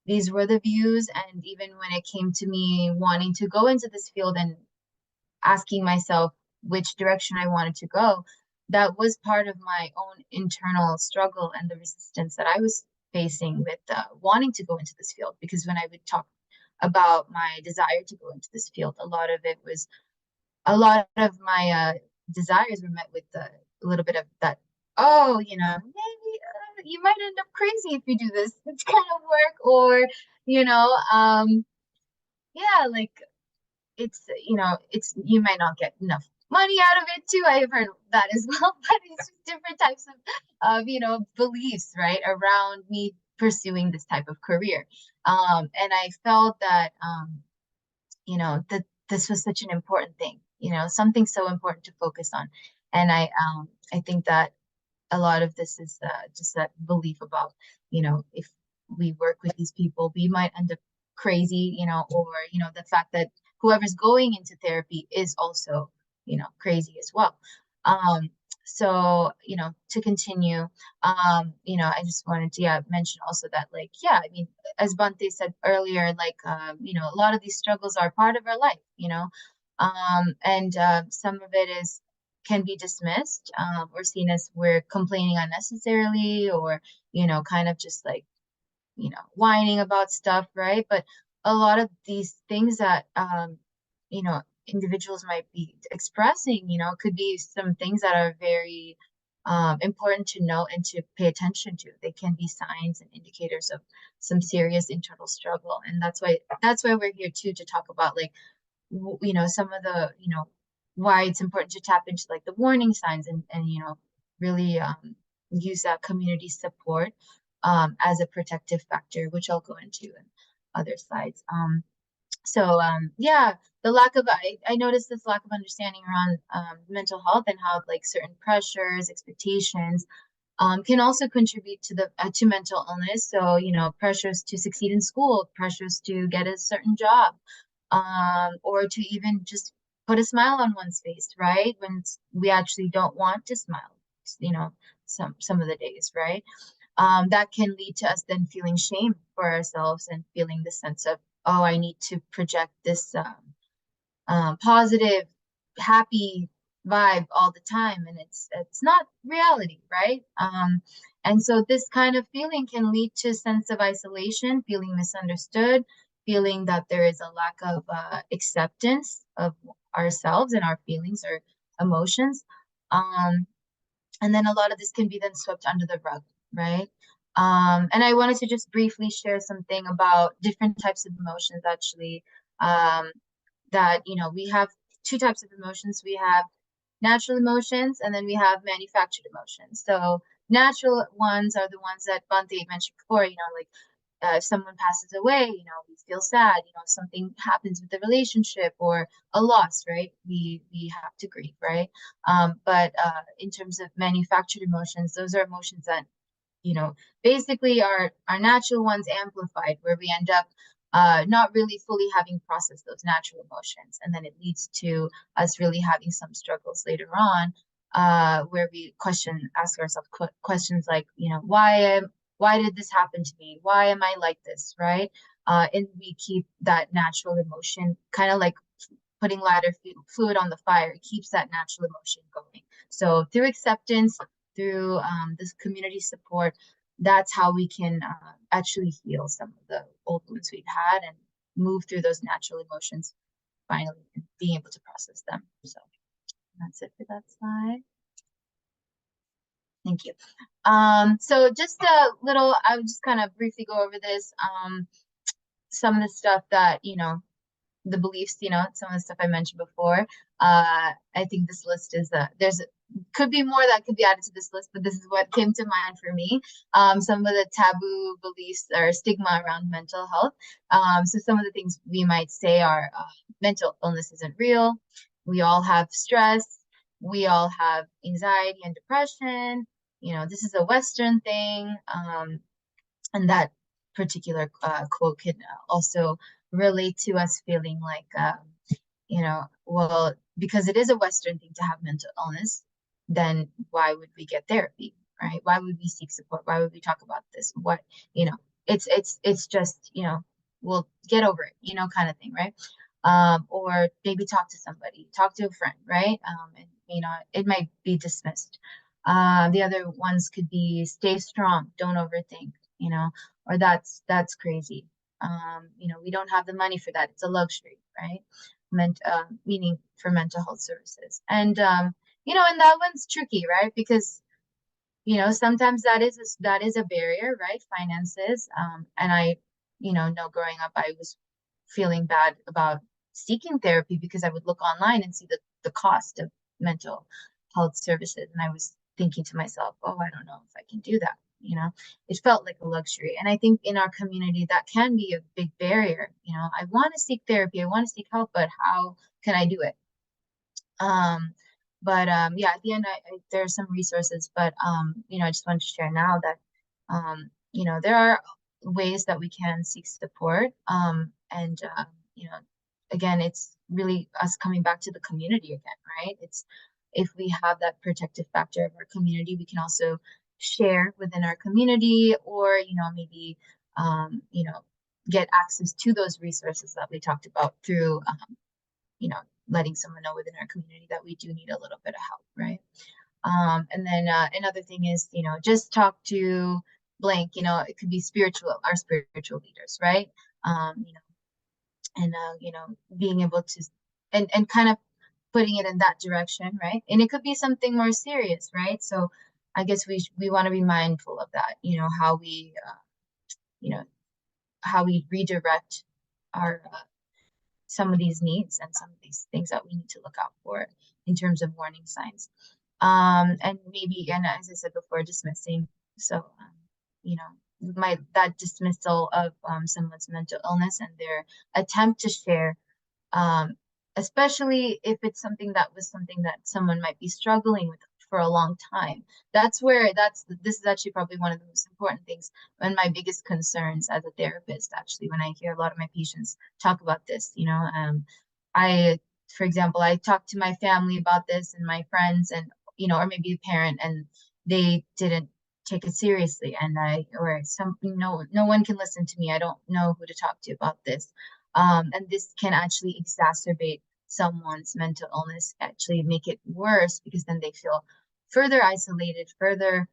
these were the views, and even when it came to me wanting to go into this field and asking myself which direction I wanted to go, that was part of my own internal struggle and the resistance that I was facing with wanting to go into this field. Because when I would talk about my desire to go into this field, a lot of my desires were met with a little bit of that, oh, maybe you might end up crazy if you do this kind of work, or you know, yeah, like it's you might not get enough money out of it too. I have heard that as well, but it's just different types of beliefs, right, around me pursuing this type of career. And I felt that that this was such an important thing, something so important to focus on. And I think that a lot of this is just that belief about, if we work with these people, we might end up crazy, or, the fact that whoever's going into therapy is also, crazy as well. Um, so, to continue, I just wanted to, yeah, mention also that, like, yeah, I mean, as Bante said earlier, like, a lot of these struggles are part of our life, and some of it is can be dismissed, or seen as we're complaining unnecessarily, or kind of just like whining about stuff, right? But a lot of these things that individuals might be expressing, could be some things that are very important to know and to pay attention to. They can be signs and indicators of some serious internal struggle, and that's why we're here too, to talk about, like, some of the why it's important to tap into, like, the warning signs, and really use that community support as a protective factor, which I'll go into in other slides. Yeah, I noticed this lack of understanding around mental health, and how, like, certain pressures, expectations can also contribute to mental illness. So, pressures to succeed in school, pressures to get a certain job, or to even just put a smile on one's face, right? When we actually don't want to smile, you know, some of the days, right? That can lead to us then feeling shame for ourselves, and feeling the sense of, oh, I need to project this positive, happy vibe all the time, and it's not reality, right? And so this kind of feeling can lead to a sense of isolation, feeling misunderstood, feeling that there is a lack of acceptance of ourselves and our feelings or emotions. Um, and then a lot of this can be then swept under the rug, right? And I wanted to just briefly share something about different types of emotions, actually. Um, that we have two types of emotions. We have natural emotions, and then we have manufactured emotions. So natural ones are the ones that Bante mentioned before, like, if someone passes away, we feel sad. If something happens with the relationship, or a loss, right, we have to grieve, right? But in terms of manufactured emotions, those are emotions that you know, basically our natural ones amplified, where we end up not really fully having processed those natural emotions. And then it leads to us really having some struggles later on, where we ask ourselves questions like, why did this happen to me? Why am I like this? Right? And we keep that natural emotion, kind of like putting lighter fluid on the fire. It keeps that natural emotion going. So through acceptance, through this community support, that's how we can actually heal some of the old wounds we've had, and move through those natural emotions finally, and being able to process them. So that's it for that slide. Thank you. So just a little, I would just kind of briefly go over this. Some of the stuff that, the beliefs, some of the stuff I mentioned before. I think this list is could be more that could be added to this list, but this is what came to mind for me. Some of the taboo beliefs or stigma around mental health. So some of the things we might say are mental illness isn't real. We all have stress. We all have anxiety and depression. This is a Western thing. And that particular quote could also relate to us feeling like, well, because it is a Western thing to have mental illness, then why would we get therapy, right? Why would we seek support? Why would we talk about this? What, it's just, we'll get over it, kind of thing, right? Or maybe talk to somebody, talk to a friend, right? And, it might be dismissed. The other ones could be stay strong, don't overthink, or that's crazy. We don't have the money for that. It's a luxury, right? Meaning for mental health services. And and that one's tricky, right? Because sometimes that is a barrier, right? Finances. And I, know growing up, I was feeling bad about seeking therapy because I would look online and see the cost of mental health services. And I was thinking to myself, oh, I don't know if I can do that. It felt like a luxury. And I think in our community, that can be a big barrier. I want to seek therapy, I want to seek help, but how can I do it? Um, but yeah, at the end, there are some resources, but I just wanted to share now that there are ways that we can seek support. And again, it's really us coming back to the community again, right? It's if we have that protective factor of our community, we can also share within our community, or maybe get access to those resources that we talked about through you know, letting someone know within our community that we do need a little bit of help, right? And then another thing is, just talk to blank, it could be our spiritual leaders, right? And being able to, and kind of putting it in that direction, right? And it could be something more serious, right? So I guess we want to be mindful of that, you know, how we redirect our some of these needs and some of these things that we need to look out for in terms of warning signs. And maybe, and as I said before, dismissing. So, that dismissal of someone's mental illness and their attempt to share, um, especially if it's something that someone might be struggling with for a long time. This is actually probably one of the most important things and my biggest concerns as a therapist, actually, when I hear a lot of my patients talk about this. I, for example, I talk to my family about this and my friends, and or maybe a parent, and they didn't take it seriously, and no one can listen to me. I don't know who to talk to about this. And this can actually exacerbate someone's mental illness, actually make it worse, because then they feel further isolated, further,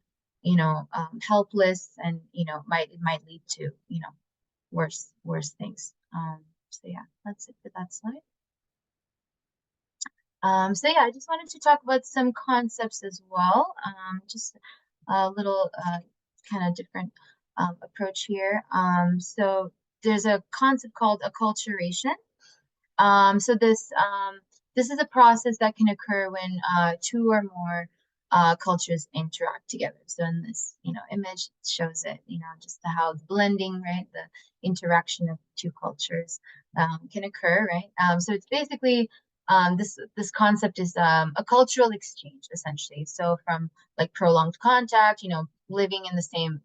helpless, and it might lead to worse things. So yeah, that's it for that slide. So yeah, I just wanted to talk about some concepts as well. Just a little kind of different approach here. So there's a concept called acculturation. So this is a process that can occur when two or more cultures interact together. So in this, image shows it, just how the blending, right, the interaction of two cultures can occur, right? So it's basically this concept is a cultural exchange, essentially. So from like prolonged contact, living in the same,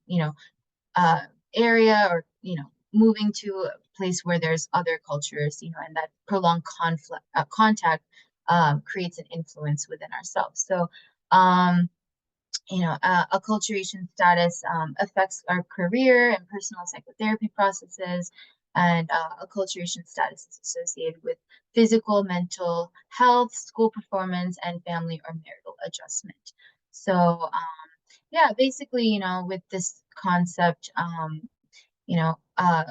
uh, area, or moving to a place where there's other cultures, and that prolonged contact creates an influence within ourselves. So acculturation status affects our career and personal psychotherapy processes, and acculturation status is associated with physical, mental health, school performance, and family or marital adjustment. So yeah, basically, with this concept, you know, uh,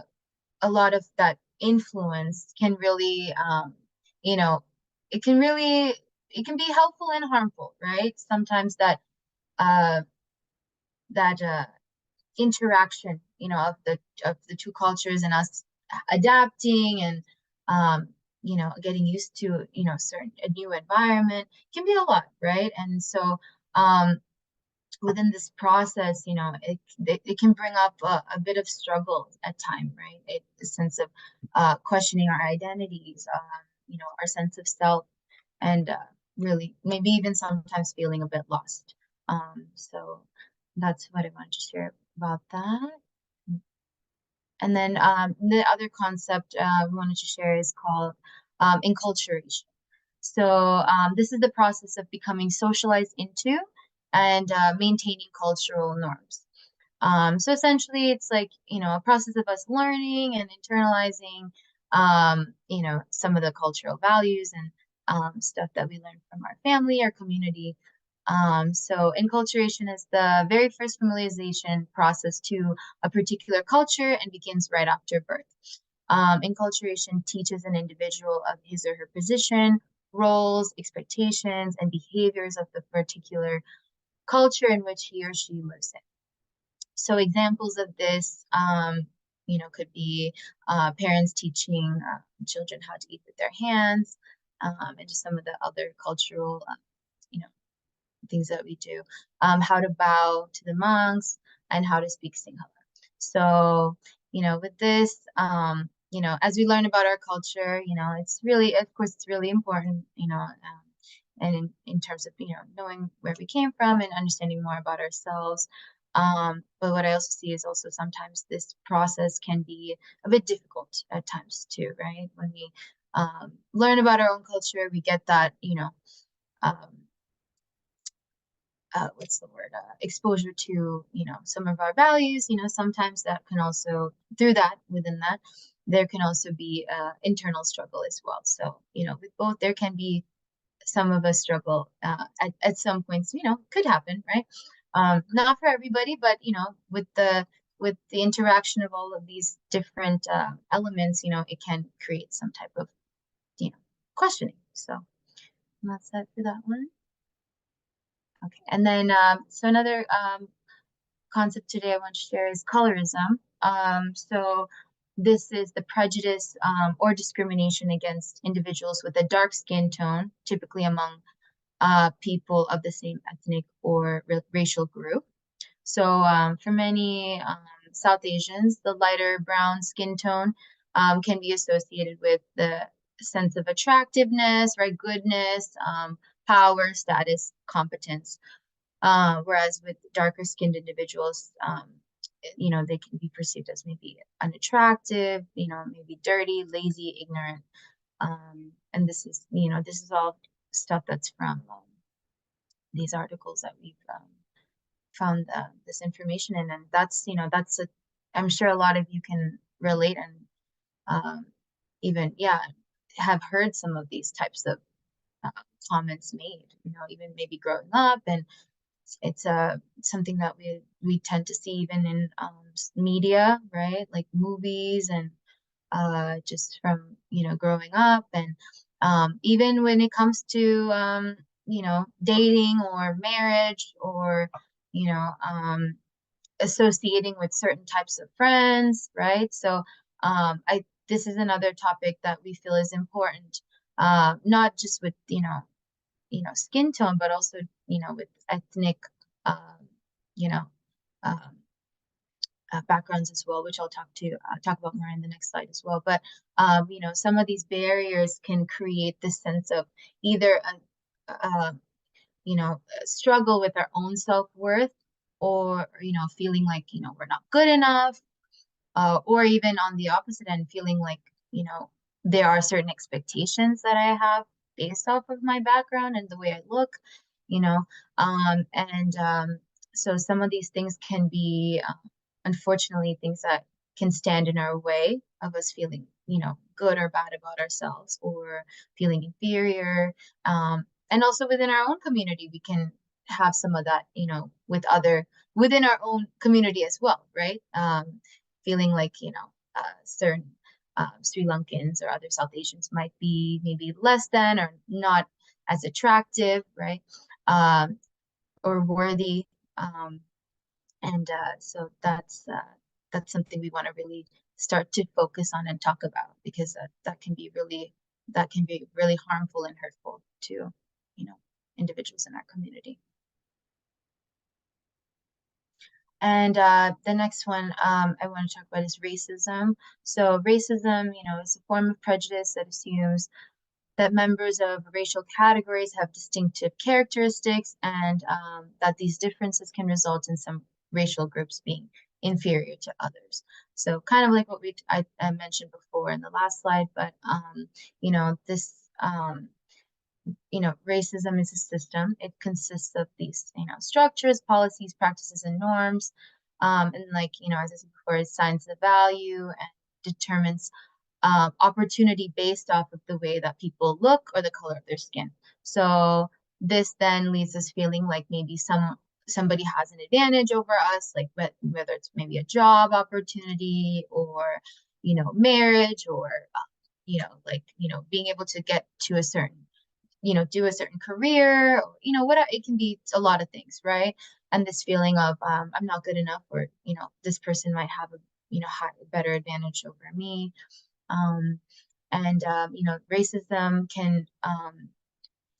a lot of that influence can really, you know, it can really, it can be helpful and harmful, right? Sometimes uh, that interaction, of the two cultures and us adapting and, getting used to, a new environment can be a lot, right? And so, within this process, it can bring up a bit of struggle at time, right? A sense of questioning our identities, our sense of self, and really maybe even sometimes feeling a bit lost. So that's what I wanted to share about that. And then the other concept we wanted to share is called enculturation. So this is the process of becoming socialized into and maintaining cultural norms. So essentially, it's like, a process of us learning and internalizing, some of the cultural values and stuff that we learn from our family, our community. So enculturation is the very first familiarization process to a particular culture and begins right after birth. Enculturation teaches an individual of his or her position, roles, expectations, and behaviors of the particular culture in which he or she lives in. So examples of this, could be parents teaching children how to eat with their hands, and just some of the other cultural, you know, things that we do. How to bow to the monks and how to speak Sinhala. So, with this, as we learn about our culture, it's really, of course, it's really important, and in terms of, knowing where we came from and understanding more about ourselves. But what I also see is also sometimes this process can be a bit difficult at times too, right? When we learn about our own culture, we get that, um, what's the word, exposure to, some of our values, sometimes that can also, through that, within that, there can also be internal struggle as well. So, with both, there can be some of us struggle at some points, could happen, right? Not for everybody, but, with the interaction of all of these different elements, it can create some type of, questioning. So that's it for that one. Okay, and then so another concept today I want to share is colorism. So this is the prejudice or discrimination against individuals with a dark skin tone, typically among people of the same ethnic or racial group. So for many South Asians, the lighter brown skin tone can be associated with the sense of attractiveness, right, goodness, power, status, competence. Whereas with darker skinned individuals, they can be perceived as maybe unattractive, maybe dirty, lazy, ignorant. And this is all stuff that's from these articles that we've found this information in. And I'm sure a lot of you can relate and even, yeah, have heard some of these types of uh, comments made, even maybe growing up. And it's something that we tend to see even in media, right? Like movies and just from growing up, and even when it comes to dating or marriage, or associating with certain types of friends, right? So I this is another topic that we feel is important, not just with skin tone, but also, with ethnic, um, you know, um, backgrounds as well, which I'll talk about more in the next slide as well. But some of these barriers can create this sense of either a struggle with our own self-worth, or feeling like we're not good enough, or even on the opposite end, feeling like there are certain expectations that I have based off of my background and the way I look, you know, and so some of these things can be, unfortunately, things that can stand in our way of us feeling, good or bad about ourselves, or feeling inferior. And also within our own community, we can have some of that, within our own community as well, right? Feeling like, certain Sri Lankans or other South Asians might be maybe less than or not as attractive, right? Or worthy. And so that's something we want to really start to focus on and talk about, because that can be really harmful and hurtful to, individuals in our community. And the next one I want to talk about is racism. So racism, is a form of prejudice that assumes that members of racial categories have distinctive characteristics, and that these differences can result in some racial groups being inferior to others. So kind of like what I mentioned before in the last slide, but this racism is a system. It consists of these, structures, policies, practices, and norms. And like, as I said before, it assigns the value and determines opportunity based off of the way that people look or the color of their skin. So this then leaves us feeling like maybe somebody has an advantage over us, like whether it's maybe a job opportunity, or marriage, or being able to get to a certain do a certain career, or, what it can be a lot of things, right? And this feeling of I'm not good enough, or this person might have a better advantage over me. Um, and racism can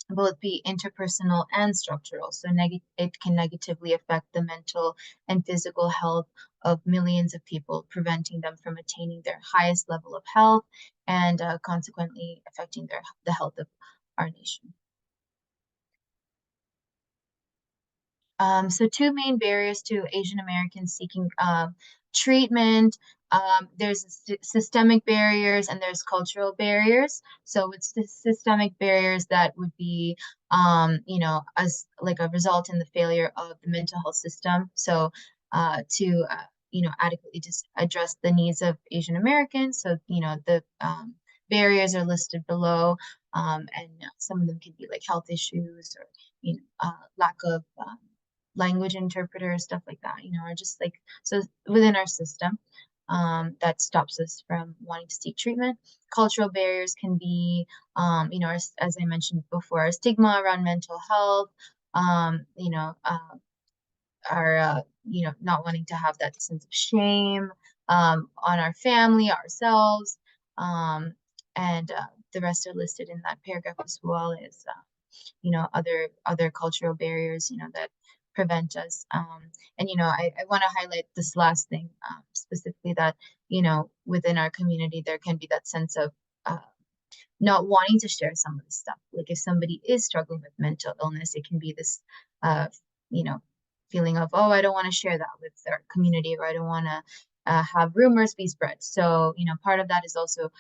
both be interpersonal and structural. So it can negatively affect the mental and physical health of millions of people, preventing them from attaining their highest level of health, and consequently affecting the health of our nation. So two main barriers to Asian Americans seeking treatment. There's systemic barriers and there's cultural barriers. So it's the systemic barriers that would be, as like a result in the failure of the mental health system. So to adequately just address the needs of Asian Americans. So the barriers are listed below, and some of them can be like health issues, or lack of language interpreters, stuff like that, or just like, so within our system, that stops us from wanting to seek treatment. Cultural barriers can be, as I mentioned before, stigma around mental health, our, not wanting to have that sense of shame on our family, ourselves, and the rest are listed in that paragraph, as well as other cultural barriers that prevent us. And I want to highlight this last thing, specifically, that within our community there can be that sense of not wanting to share some of this stuff. Like if somebody is struggling with mental illness, it can be this you know feeling of, oh, I don't want to share that with our community, or I don't want to have rumors be spread. So part of that is also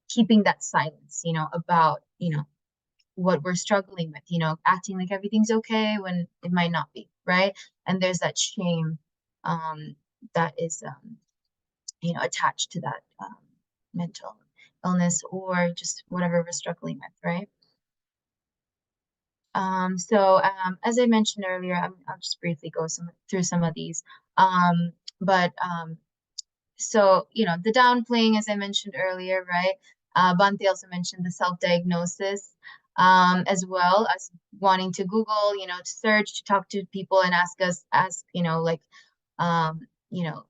keeping that silence about what we're struggling with, acting like everything's okay when it might not be, right? And there's that shame that is, attached to that mental illness, or just whatever we're struggling with, right? As I mentioned earlier, I'll just briefly go through some of these. But So, the downplaying, as I mentioned earlier, right? Bante also mentioned the self-diagnosis, as well as wanting to Google, to search, to talk to people and ask, um, you know,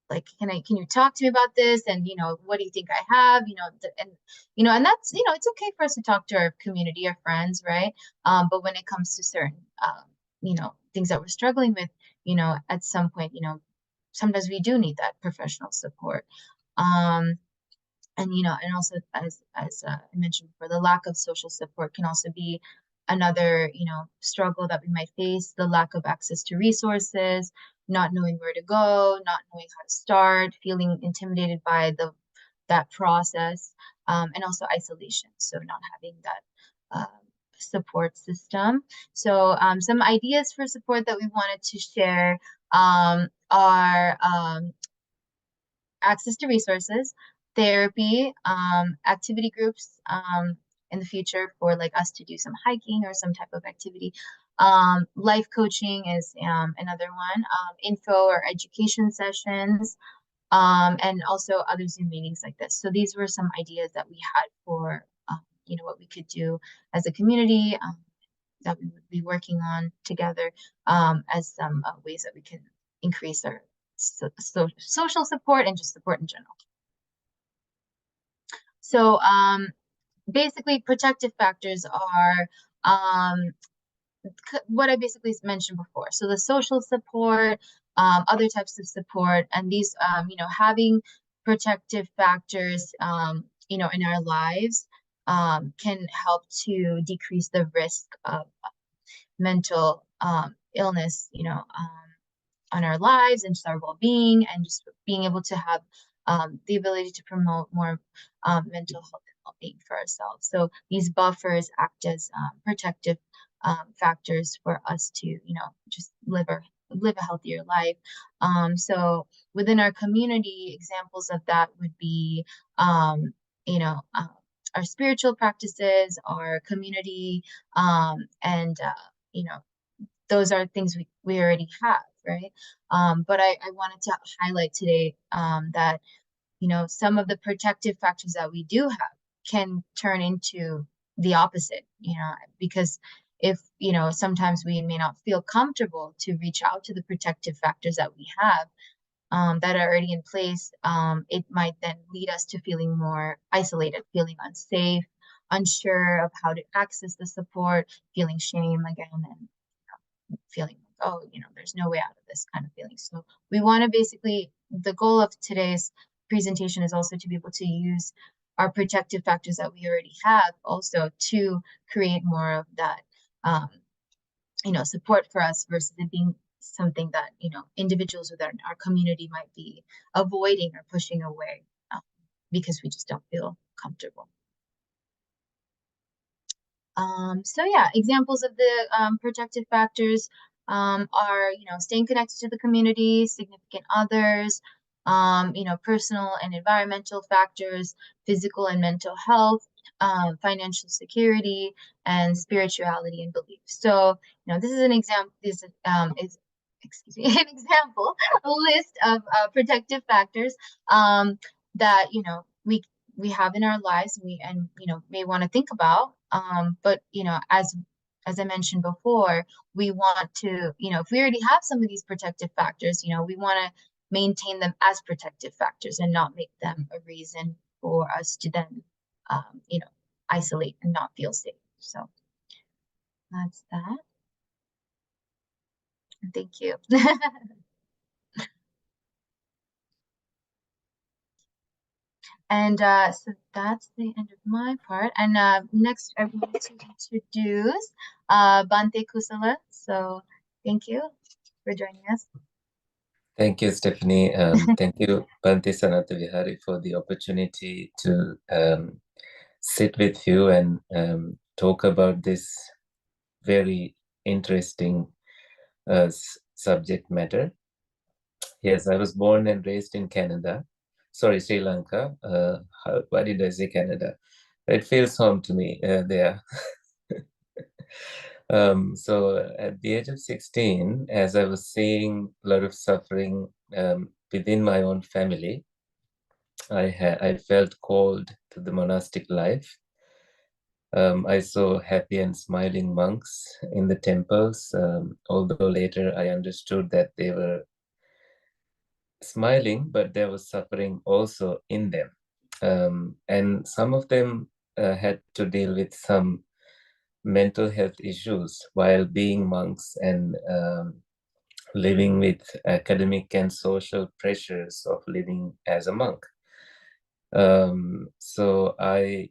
like, can you talk to me about this? And, what do you think I have? And that's, it's okay for us to talk to our community, our friends, right? But when it comes to certain, things that we're struggling with, at some point, sometimes we do need that professional support. And also, as I mentioned before, the lack of social support can also be another struggle that we might face. The lack of access to resources, not knowing where to go, not knowing how to start, feeling intimidated by that process, and also isolation, so not having that support system. So some ideas for support that we wanted to share are access to resources, therapy, activity groups in the future for like us to do some hiking or some type of activity. Life coaching is another one, info or education sessions, and also other Zoom meetings like this. So these were some ideas that we had for what we could do as a community, that we would be working on together, as some ways that we can increase our social support and just support in general. So basically, protective factors are what I basically mentioned before. So the social support, other types of support, and these, having protective factors, in our lives, can help to decrease the risk of mental illness, on our lives and just our well-being, and just being able to have the ability to promote more mental health and well-being for ourselves. So these buffers act as protective factors for us to, just live a healthier life. So within our community, examples of that would be, our spiritual practices, our community, and those are things we already have, right? But I wanted to highlight today that some of the protective factors that we do have can turn into the opposite, because if, sometimes we may not feel comfortable to reach out to the protective factors that we have, that are already in place, it might then lead us to feeling more isolated, feeling unsafe, unsure of how to access the support, feeling shame again, and feeling like, oh, there's no way out of this kind of feeling. So we want to basically, the goal of today's presentation is also to be able to use our protective factors that we already have also to create more of that, support for us versus it being something that, individuals within our community might be avoiding or pushing away, because we just don't feel comfortable. So yeah, examples of the protective factors are, staying connected to the community, significant others, personal and environmental factors, physical and mental health, financial security, and spirituality and belief. So, this is an example. This is excuse me, an example, a list of protective factors that we have in our lives, may want to think about, but as I mentioned before, we want to, if we already have some of these protective factors, we want to maintain them as protective factors and not make them a reason for us to then isolate and not feel safe. So that's that. Thank you. And so that's the end of my part. And next, I want to introduce Bante Kusala. So thank you for joining us. Thank you, Stephanie. Thank you, Bante Sanatavihari, for the opportunity to sit with you and talk about this very interesting subject matter. Yes, I was born and raised in Canada. Sorry, Sri Lanka. Why did I say Canada? It feels home to me there. So at the age of 16, as I was seeing a lot of suffering within my own family, I felt called to the monastic life. I saw happy and smiling monks in the temples, although later I understood that they were smiling, but there was suffering also in them. And some of them had to deal with some mental health issues while being monks and living with academic and social pressures of living as a monk. So I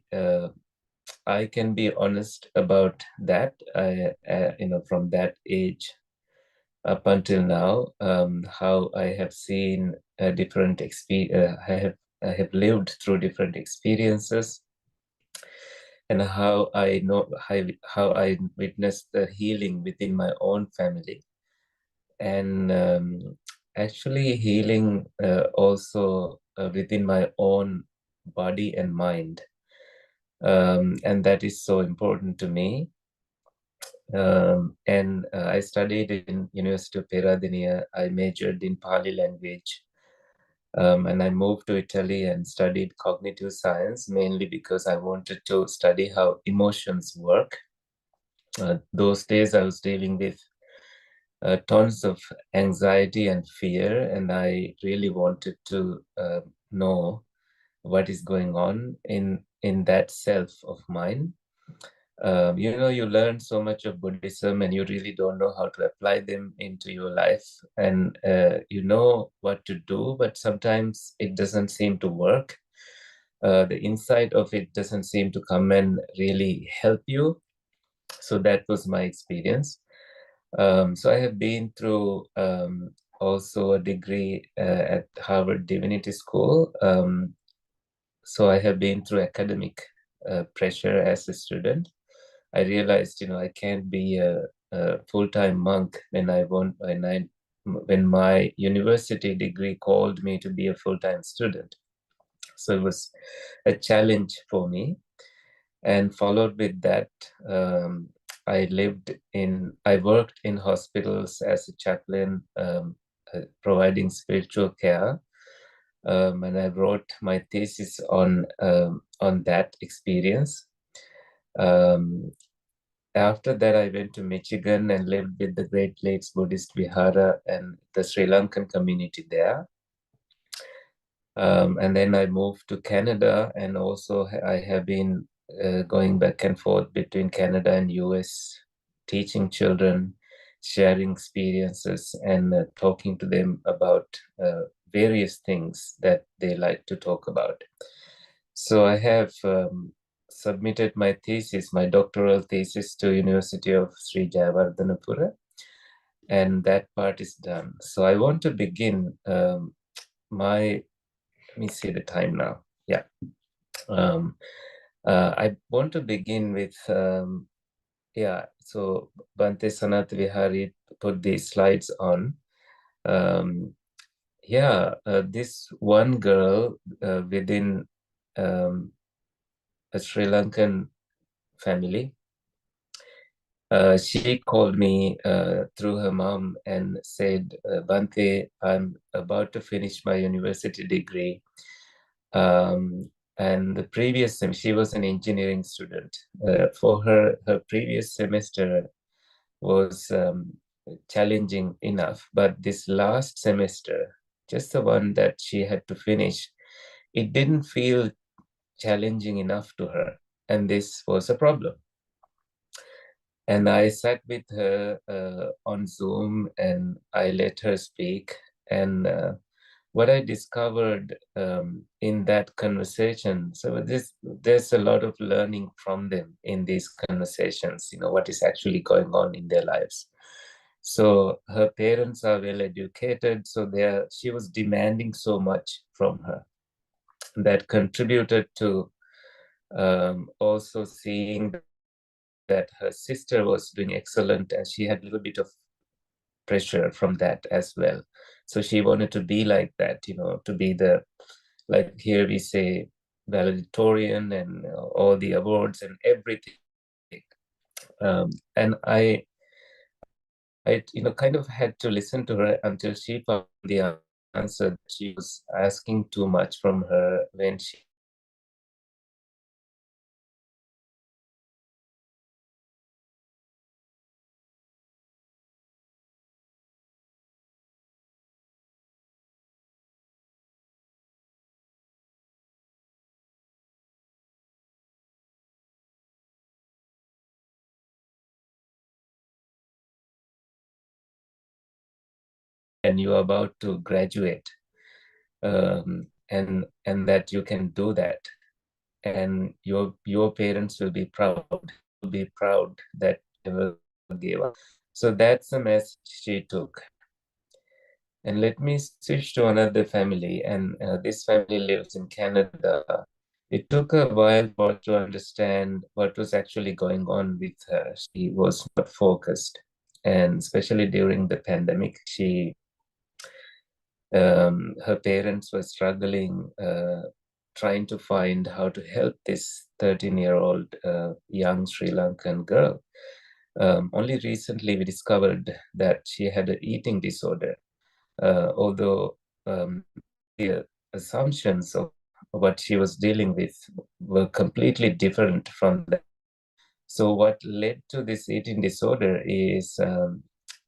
can be honest about that. From that age up until now, how I have seen different I have lived through different experiences, and how I know how I witnessed the healing within my own family, and actually healing also within my own body and mind, and that is so important to me. And I studied in University of Peradeniya. I majored in Pali language. And I moved to Italy and studied cognitive science, mainly because I wanted to study how emotions work. Those days I was dealing with tons of anxiety and fear, and I really wanted to know what is going on in that self of mine. You learn so much of Buddhism and you really don't know how to apply them into your life. And you know what to do, but sometimes it doesn't seem to work. The insight of it doesn't seem to come and really help you. So that was my experience. So I have been through also a degree at Harvard Divinity School. So I have been through academic pressure as a student. I realized, I can't be a full-time monk when my university degree called me to be a full-time student. So it was a challenge for me. And followed with that, I worked in hospitals as a chaplain, providing spiritual care. And I wrote my thesis on that experience. Um, After that, I went to Michigan and lived with the Great Lakes Buddhist Vihara and the Sri Lankan community there. And then I moved to Canada, and also I have been going back and forth between Canada and US, teaching children, sharing experiences, and talking to them about various things that they like to talk about. So I have submitted my thesis, my doctoral thesis, to University of Sri Jayawardhanapura, and that part is done. So I want to begin my, let me see the time now. Yeah. I want to begin with, yeah, so Bhante Sanat Vihari put these slides on. Yeah, this one girl within a Sri Lankan family, she called me through her mom and said, Bhante, I'm about to finish my university degree. And the previous she was an engineering student. For her previous semester was challenging enough, but this last semester, just the one that she had to finish, it didn't feel challenging enough to her, and this was a problem. And I sat with her on Zoom, and I let her speak. And what I discovered in that conversation, so there's a lot of learning from them in these conversations, what is actually going on in their lives. So her parents are well educated, so she was demanding so much from her that contributed to also seeing that her sister was doing excellent, and she had a little bit of pressure from that as well. So she wanted to be like that, to be the, like here we say, valedictorian and all the awards and everything. And I kind of had to listen to her until she found the answer. She was asking too much from her when she and you're about to graduate, and that you can do that, and your parents will be proud that you never gave up. So that's the message she took. And let me switch to another family, and this family lives in Canada. It took a while for her to understand what was actually going on with her. She was not focused, and especially during the pandemic, her parents were struggling, trying to find how to help this 13-year-old young Sri Lankan girl. Only recently we discovered that she had an eating disorder, although the assumptions of what she was dealing with were completely different from that. So what led to this eating disorder is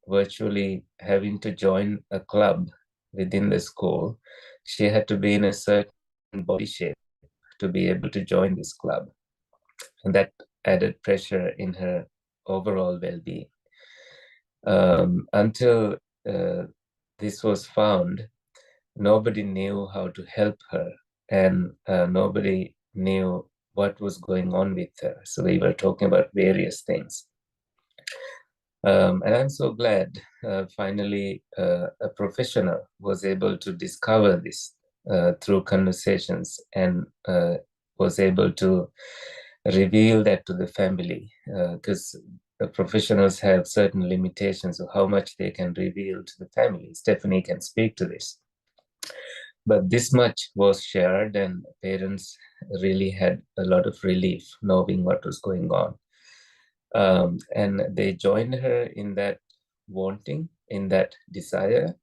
virtually having to join a club within the school. She had to be in a certain body shape to be able to join this club. And that added pressure in her overall well-being. Until this was found, nobody knew how to help her, and nobody knew what was going on with her. So we were talking about various things. And I'm so glad finally a professional was able to discover this through conversations, and was able to reveal that to the family, because the professionals have certain limitations of how much they can reveal to the family. Stephanie can speak to this. But this much was shared, and parents really had a lot of relief knowing what was going on. And they joined her in that wanting, in that desire,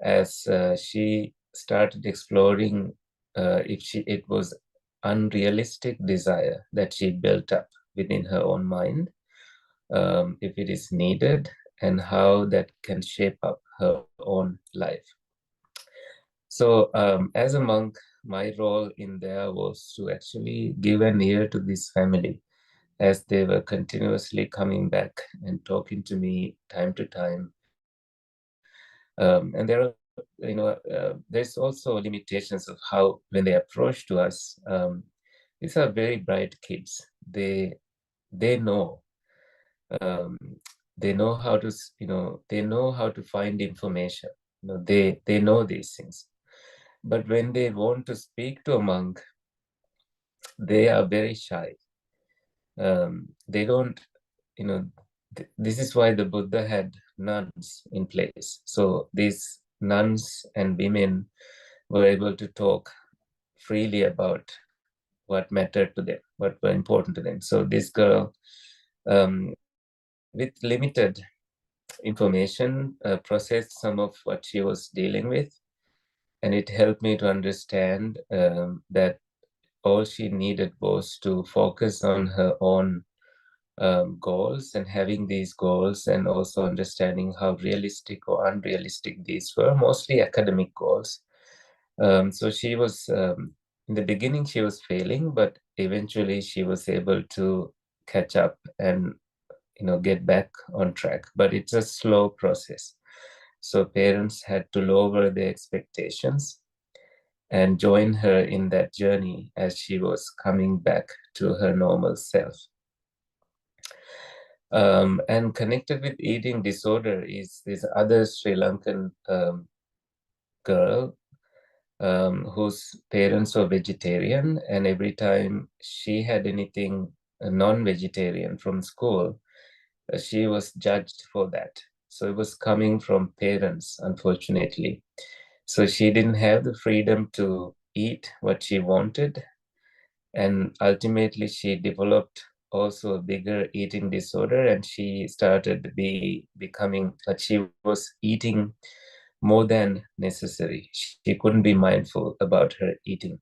as she started exploring if it was unrealistic desire that she built up within her own mind, if it is needed, and how that can shape up her own life. So as a monk, my role in there was to actually give an ear to this family as they were continuously coming back and talking to me time to time. And there are, there's also limitations of how, when they approach to us, these are very bright kids. They know, they know how to, they know how to find information. They know these things. But when they want to speak to a monk, they are very shy. They don't, this is why the Buddha had nuns in place. So these nuns and women were able to talk freely about what mattered to them, what were important to them. So this girl, with limited information, processed some of what she was dealing with. And it helped me to understand that all she needed was to focus on her own goals, and having these goals, and also understanding how realistic or unrealistic these were, mostly academic goals. So she was, in the beginning, she was failing, but eventually she was able to catch up and get back on track. But it's a slow process. So parents had to lower their expectations and join her in that journey as she was coming back to her normal self. And connected with eating disorder is this other Sri Lankan girl whose parents were vegetarian, and every time she had anything non-vegetarian from school, she was judged for that. So it was coming from parents, unfortunately. So she didn't have the freedom to eat what she wanted. And ultimately, she developed also a bigger eating disorder, and she started becoming, like, she was eating more than necessary. She couldn't be mindful about her eating.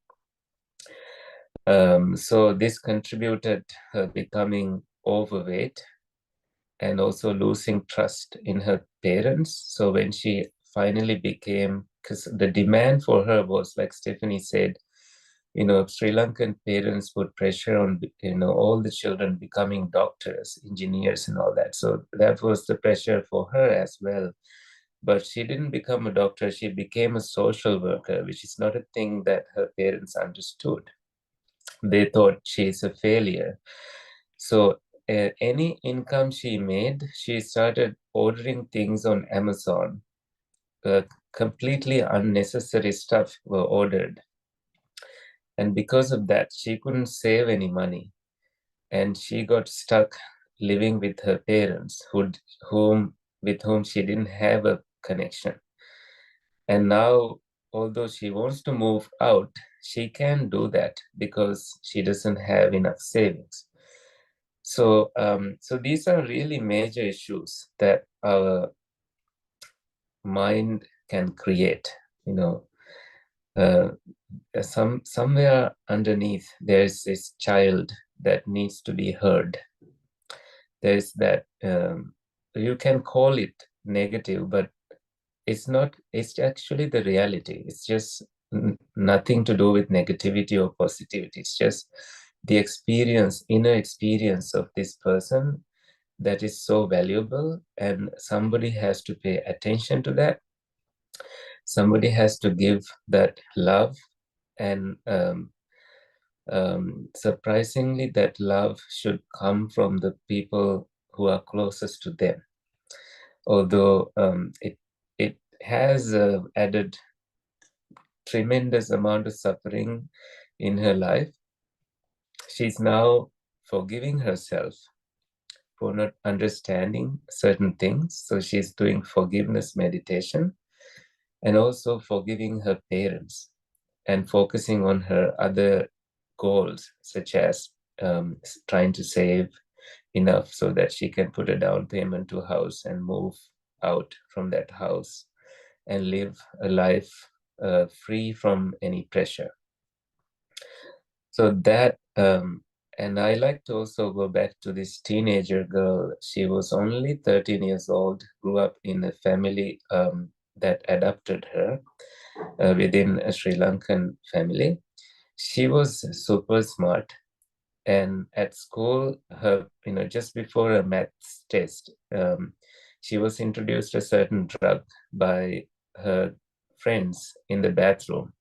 So this contributed her becoming overweight and also losing trust in her parents. So when she finally became, because the demand for her was, like Stephanie said, Sri Lankan parents put pressure on, all the children becoming doctors, engineers, and all that. So that was the pressure for her as well. But she didn't become a doctor. She became a social worker, which is not a thing that her parents understood. They thought she's a failure. So any income she made, she started ordering things on Amazon. Completely unnecessary stuff were ordered. And because of that, she couldn't save any money. And she got stuck living with her parents, with whom she didn't have a connection. And now, although she wants to move out, she can't do that because she doesn't have enough savings. So, so these are really major issues that our mind can create. Somewhere underneath, there's this child that needs to be heard. There's that, you can call it negative, but it's not, it's actually the reality. It's just nothing to do with negativity or positivity. It's just the experience, inner experience of this person that is so valuable, and somebody has to pay attention to that. Somebody has to give that love, and surprisingly, that love should come from the people who are closest to them. Although it has added tremendous amount of suffering in her life, she's now forgiving herself for not understanding certain things. So she's doing forgiveness meditation, and also forgiving her parents and focusing on her other goals, such as trying to save enough so that she can put a down payment to a house and move out from that house and live a life free from any pressure. So that And I like to also go back to this teenager girl. She was only 13 years old, grew up in a family that adopted her within a Sri Lankan family. She was super smart. And at school, her, just before a maths test, she was introduced a certain drug by her friends in the bathroom.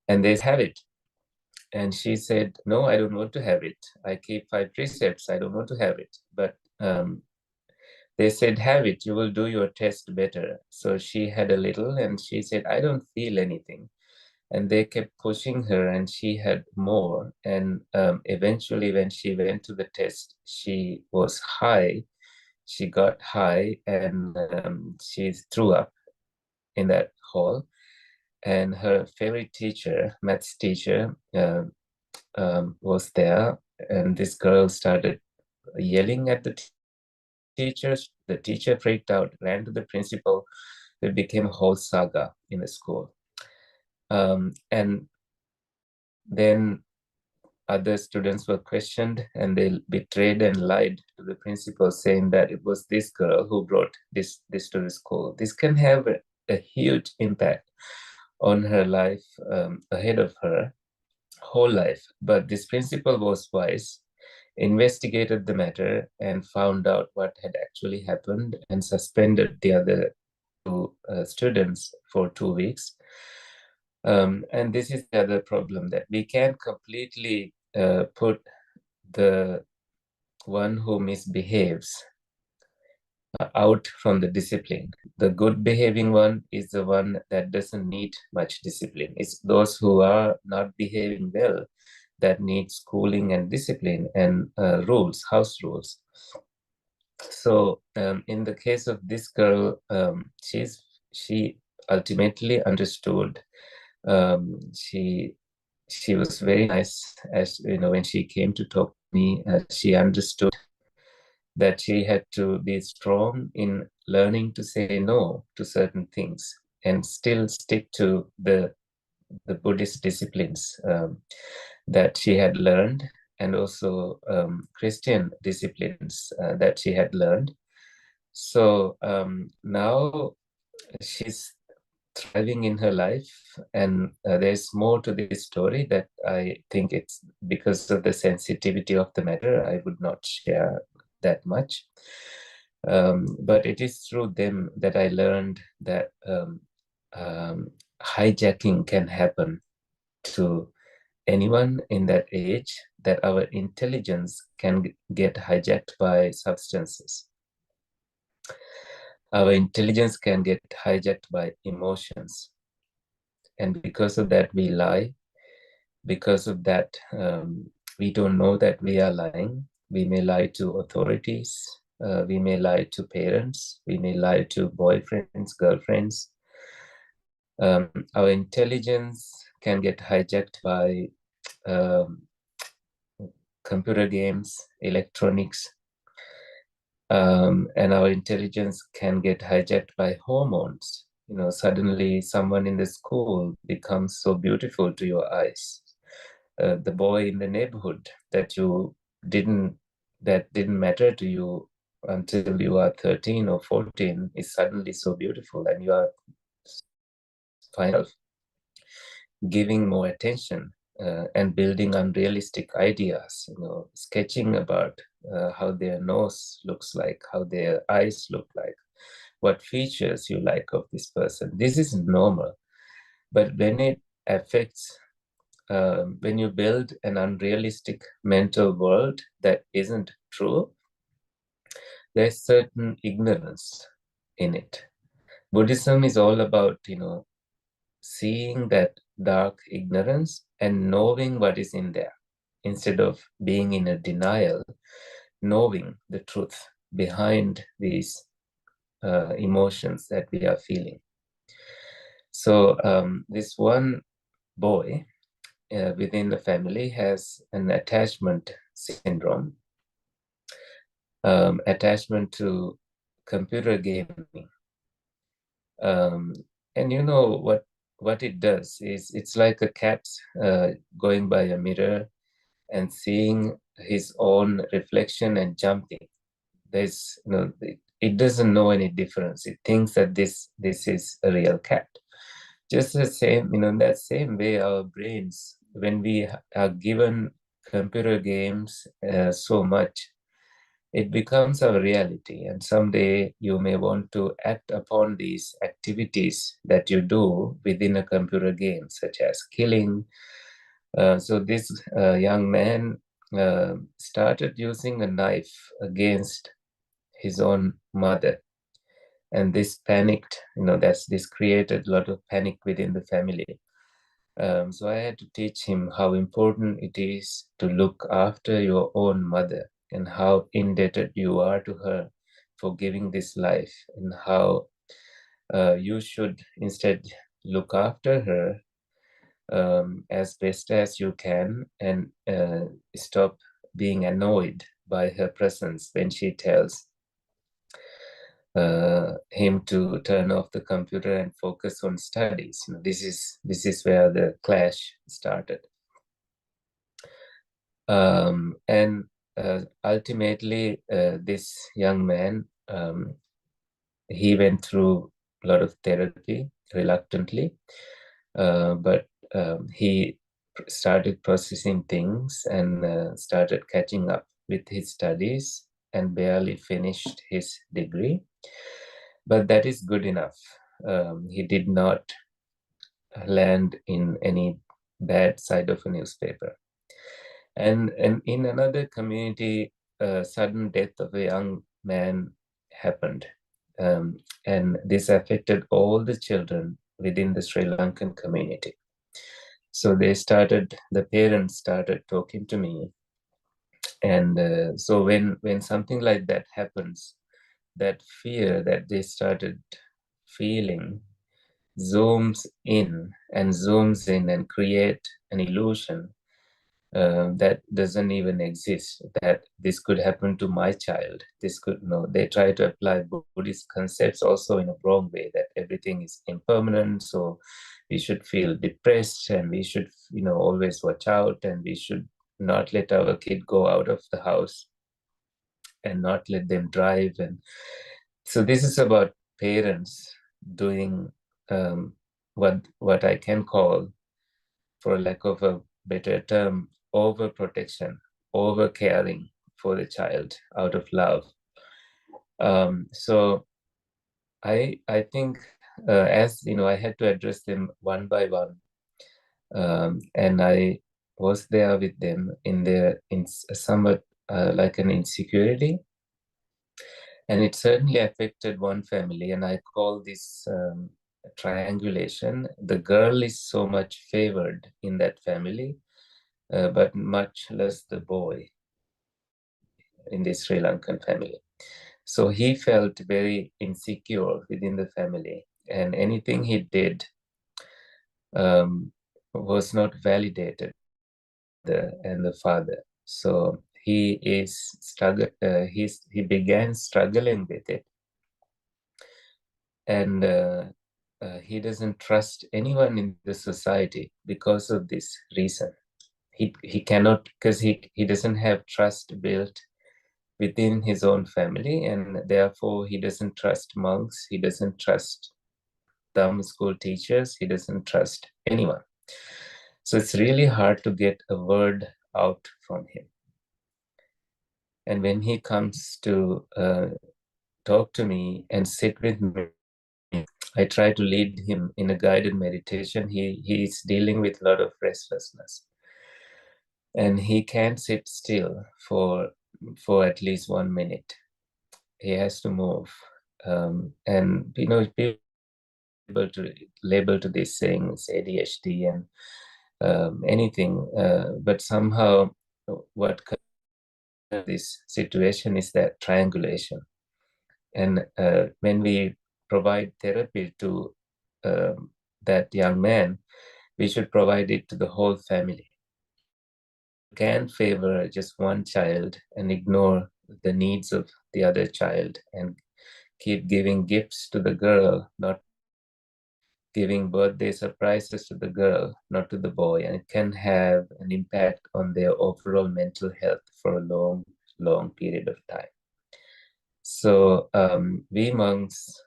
And they have it. And she said, no, I don't want to have it. I keep 5 precepts. I don't want to have it. But they said, have it. You will do your test better. So she had a little and she said, I don't feel anything. And they kept pushing her and she had more. And eventually when she went to the test, she was high. She got high and she threw up in that hall. And her favorite teacher, maths teacher, was there, and this girl started yelling at the teachers. The teacher freaked out, ran to the principal. It became a whole saga in the school. And then other students were questioned and they betrayed and lied to the principal, saying that it was this girl who brought this to the school. This can have a huge impact on her life ahead of her whole life. But this principal was wise, investigated the matter and found out what had actually happened and suspended the other 2 students for 2 weeks. And this is the other problem, that we can't completely put the one who misbehaves out from the discipline. The good behaving one is the one that doesn't need much discipline. It's those who are not behaving well that need schooling and discipline and rules, house rules. So in the case of this girl, she ultimately understood. She was very nice, as when she came to talk to me. She understood that she had to be strong in learning to say no to certain things and still stick to the Buddhist disciplines that she had learned, and also Christian disciplines that she had learned. So now she's thriving in her life, and there's more to this story that I think, it's because of the sensitivity of the matter, I would not share that much. But it is through them that I learned that hijacking can happen to anyone in that age, that our intelligence can get hijacked by substances. Our intelligence can get hijacked by emotions. And because of that, we lie. Because of that, we don't know that we are lying. We may lie to authorities. We may lie to parents. We may lie to boyfriends, girlfriends. Our intelligence can get hijacked by computer games, electronics, and our intelligence can get hijacked by hormones. Suddenly someone in the school becomes so beautiful to your eyes. The boy in the neighborhood that didn't matter to you until you are 13 or 14 is suddenly so beautiful, and you are finally giving more attention and building unrealistic ideas, sketching about how their nose looks like, how their eyes look like, what features you like of this person. This is normal. But when it affects, when you build an unrealistic mental world that isn't true, there's certain ignorance in it. Buddhism is all about, seeing that dark ignorance and knowing what is in there, instead of being in a denial, knowing the truth behind these emotions that we are feeling. So this one boy within the family has an attachment syndrome, attachment to computer gaming. And what it does is, it's like a cat going by a mirror and seeing his own reflection and jumping. There's, it doesn't know any difference. It thinks that this is a real cat. Just the same, in that same way, our brains, when we are given computer games so much, it becomes our reality. And someday you may want to act upon these activities that you do within a computer game, such as killing. So this young man started using a knife against his own mother. And this panicked, this created a lot of panic within the family. So I had to teach him how important it is to look after your own mother and how indebted you are to her for giving this life, and how you should instead look after her as best as you can, and stop being annoyed by her presence when she tells him to turn off the computer and focus on studies. This is where the clash started. And ultimately, this young man, he went through a lot of therapy reluctantly, but he started processing things and started catching up with his studies and barely finished his degree. But that is good enough. He did not land in any bad side of a newspaper. And in another community, a sudden death of a young man happened. And this affected all the children within the Sri Lankan community. So the parents started talking to me. And so when something like that happens, that fear that they started feeling zooms in and create an illusion that doesn't even exist, that this could happen to my child. This could, they try to apply Buddhist concepts also in a wrong way, that everything is impermanent, so we should feel depressed and we should, always watch out, and we should not let our kid go out of the house and not let them drive. And so this is about parents doing what I can call, for lack of a better term, overprotection, over caring for the child out of love. So I think, as I had to address them one by one, and I was there with them in somewhat like an insecurity, and it certainly affected one family, and I call this triangulation. The girl is so much favored in that family, but much less the boy in the Sri Lankan family. So he felt very insecure within the family, and anything he did was not validated and the father. So he began struggling with it, and he doesn't trust anyone in the society because of this reason. He cannot, because he doesn't have trust built within his own family, and therefore he doesn't trust monks, he doesn't trust Dhamma school teachers, he doesn't trust anyone. So it's really hard to get a word out from him. And when he comes to talk to me and sit with me, I try to lead him in a guided meditation. He's dealing with a lot of restlessness, and he can't sit still for at least 1 minute. He has to move, and people able to label to these things ADHD and anything, but somehow what this situation is that triangulation. And when we provide therapy to that young man, we should provide it to the whole family. You can't favor just one child and ignore the needs of the other child and keep giving gifts to the girl, not giving birthday surprises to the girl, not to the boy, and it can have an impact on their overall mental health for a long, long period of time. So we monks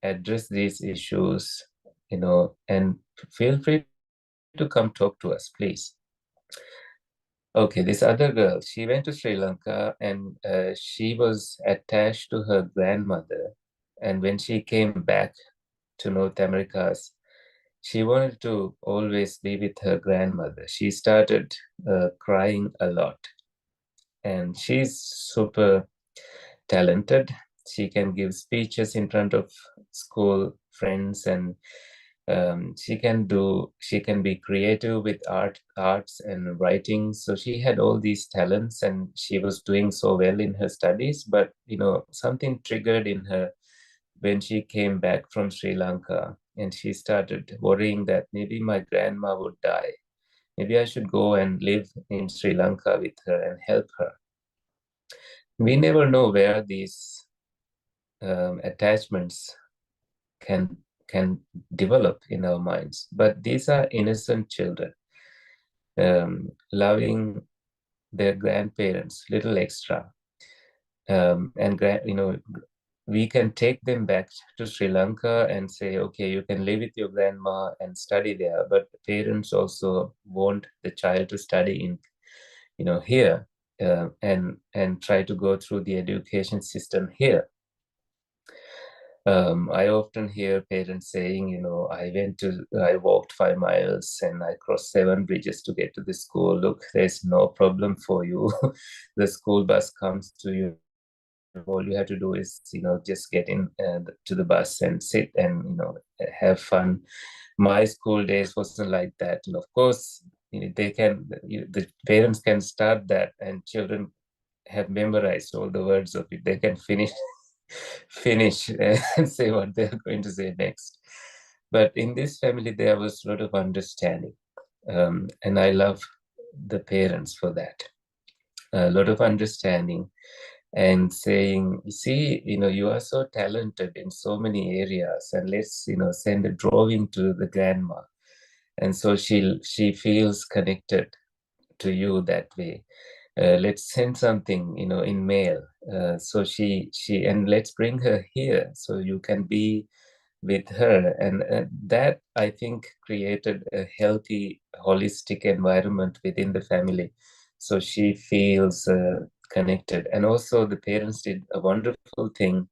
address these issues, and feel free to come talk to us, please. Okay, this other girl, she went to Sri Lanka and she was attached to her grandmother. And when she came back to North Americas, she wanted to always be with her grandmother. She started crying a lot. And she's super talented. She can give speeches in front of school friends, and she can be creative with arts and writing. So she had all these talents and she was doing so well in her studies, but something triggered in her when she came back from Sri Lanka, and she started worrying that maybe my grandma would die. Maybe I should go and live in Sri Lanka with her and help her. We never know where these attachments can develop in our minds, but these are innocent children loving their grandparents little extra, and we can take them back to Sri Lanka and say, okay, you can live with your grandma and study there, but the parents also want the child to study in here, and try to go through the education system here. I often hear parents saying, I walked 5 miles and I crossed 7 bridges to get to the school. Look, there's no problem for you. The school bus comes to you. All you have to do is, just get in to the bus and sit and, have fun. My school days wasn't like that. And of course, the parents can start that, and children have memorized all the words of it. They can finish and say what they're going to say next. But in this family, there was a lot of understanding. And I love the parents for that. A lot of understanding and saying, see, you are so talented in so many areas, and let's, send a drawing to the grandma. And so she feels connected to you that way. Let's send something, in mail. So she and let's bring her here so you can be with her. And that, I think, created a healthy, holistic environment within the family. So she feels connected. And also the parents did a wonderful thing,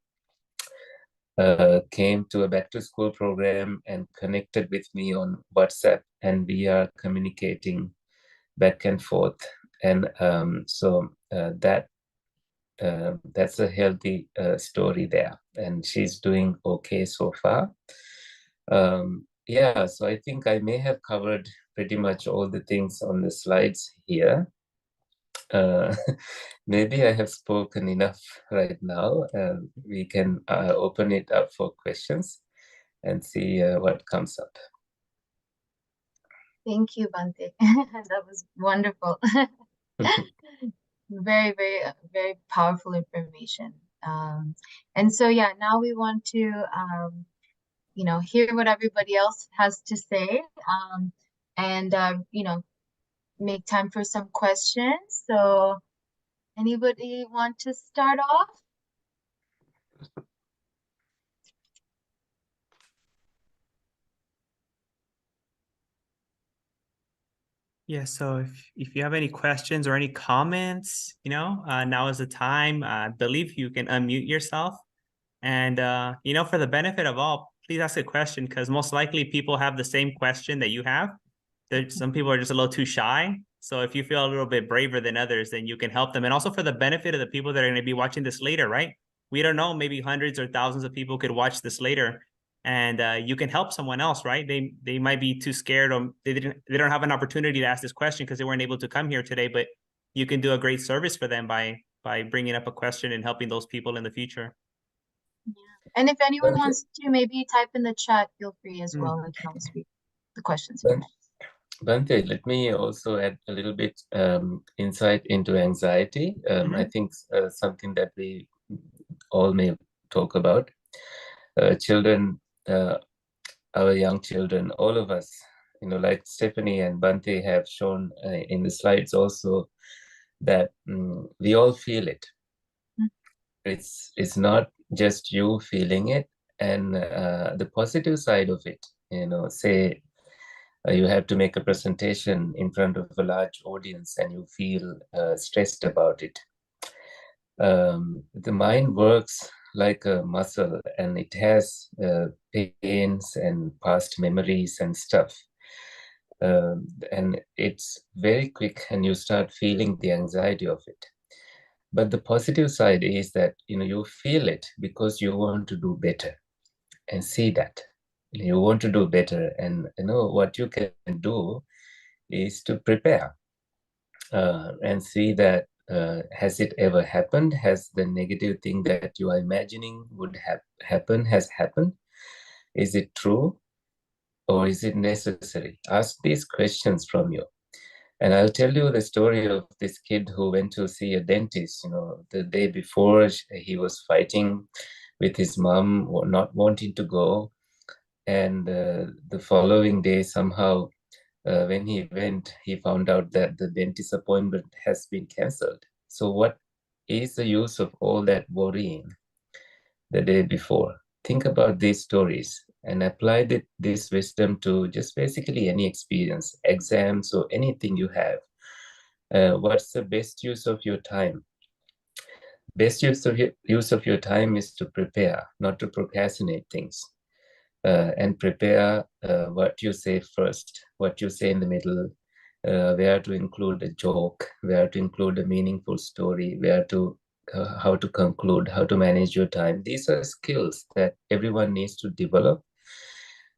came to a back to school program and connected with me on WhatsApp, and we are communicating back and forth. And so that's a healthy story there, and she's doing okay so far. Yeah, so I think I may have covered pretty much all the things on the slides here. Maybe I have spoken enough right now. We can open it up for questions and see what comes up. Thank you, Bhante. That was wonderful. Very, very, very powerful information. And so, yeah, now we want to, hear what everybody else has to say, and, make time for some questions. So anybody want to start off? Yeah, so if you have any questions or any comments, now is the time. I believe you can unmute yourself. And, for the benefit of all, please ask a question, because most likely people have the same question that you have. Some people are just a little too shy. So if you feel a little bit braver than others, then you can help them. And also for the benefit of the people that are going to be watching this later, right? We don't know, maybe hundreds or thousands of people could watch this later, and you can help someone else, right? They might be too scared, or they don't have an opportunity to ask this question because they weren't able to come here today, but you can do a great service for them by bringing up a question and helping those people in the future. Yeah. And if anyone wants to maybe type in the chat, feel free as well. I can always read the questions. Bhante, let me also add a little bit insight into anxiety. I think something that we all may talk about. Children our young children, all of us, like Stephanie and Bante have shown in the slides also, that we all feel it. It's not just you feeling it. And the positive side of it, say you have to make a presentation in front of a large audience and you feel stressed about it. The mind works like a muscle, and it has pains and past memories and stuff. And it's very quick, and you start feeling the anxiety of it. But the positive side is that you feel it because you want to do better, and see that you want to do better, and what you can do is to prepare and see that has it ever happened? Has the negative thing that you are imagining would happen has happened? Is it true, or is it necessary? Ask these questions from you. And I'll tell you the story of this kid who went to see a dentist. The day before, he was fighting with his mom, not wanting to go. And the following day, somehow, when he went, he found out that the dentist appointment has been cancelled. So what is the use of all that worrying the day before? Think about these stories and apply this wisdom to just basically any experience, exams, or anything you have. What's the best use of your time? Best use of your time is to prepare, not to procrastinate things. And prepare what you say first, what you say in the middle, where to include a joke, where to include a meaningful story, how to conclude, how to manage your time. These are skills that everyone needs to develop,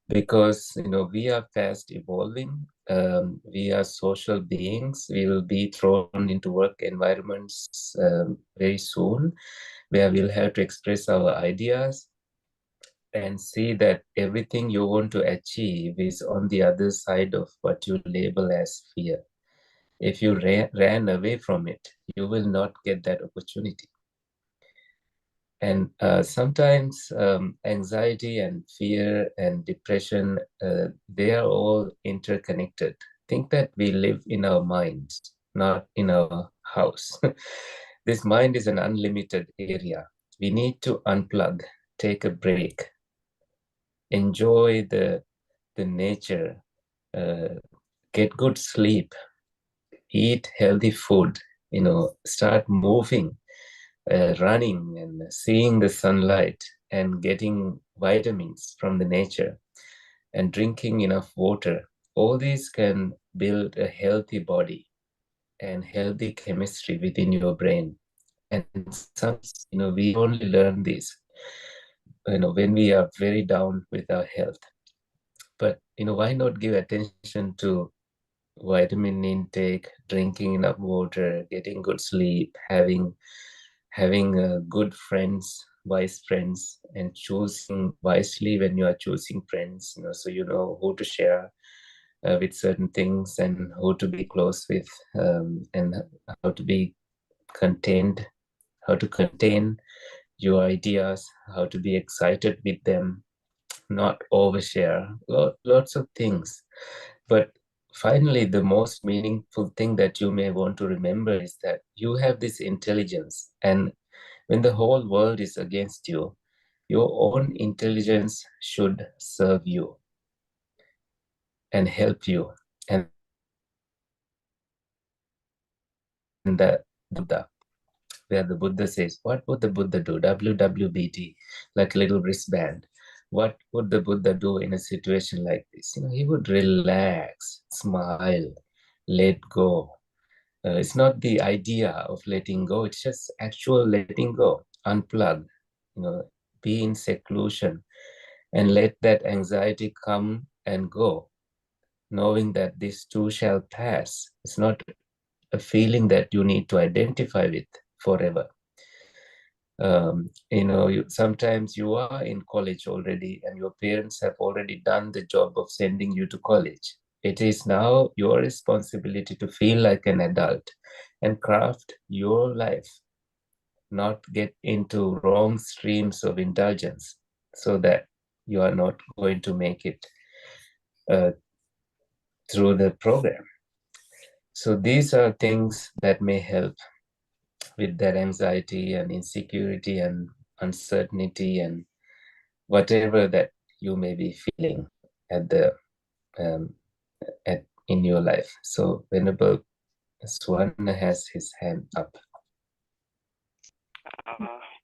because we are fast evolving. We are social beings. We will be thrown into work environments very soon, where we'll have to express our ideas, and see that everything you want to achieve is on the other side of what you label as fear. If you ran away from it, you will not get that opportunity. And sometimes anxiety and fear and depression, they are all interconnected. Think that we live in our minds, not in our house. This mind is an unlimited area. We need to unplug, take a break, enjoy the nature, get good sleep, eat healthy food, start moving, running and seeing the sunlight and getting vitamins from the nature and drinking enough water. All these can build a healthy body and healthy chemistry within your brain. And sometimes, we only learn this, when we are very down with our health. But why not give attention to vitamin intake, drinking enough water, getting good sleep, having good friends, wise friends, and choosing wisely when you are choosing friends, so you know who to share with certain things, and who to be close with, and how to be contained, how to contain your ideas, how to be excited with them, not overshare, lots of things. But finally, the most meaningful thing that you may want to remember is that you have this intelligence, and when the whole world is against you, your own intelligence should serve you and help you. And the Buddha, where the Buddha says, what would the Buddha do? WWBD, like a little wristband. What would the Buddha do in a situation like this? He would relax, smile, let go. It's not the idea of letting go, it's just actual letting go, unplug, be in seclusion, and let that anxiety come and go, knowing that this too shall pass. It's not a feeling that you need to identify with forever. Sometimes you are in college already, and your parents have already done the job of sending you to college. It is now your responsibility to feel like an adult and craft your life, not get into wrong streams of indulgence, so that you are not going to make it through the program. So these are things that may help with that anxiety and insecurity and uncertainty and whatever that you may be feeling at the in your life. So Venerable Swarna has his hand up.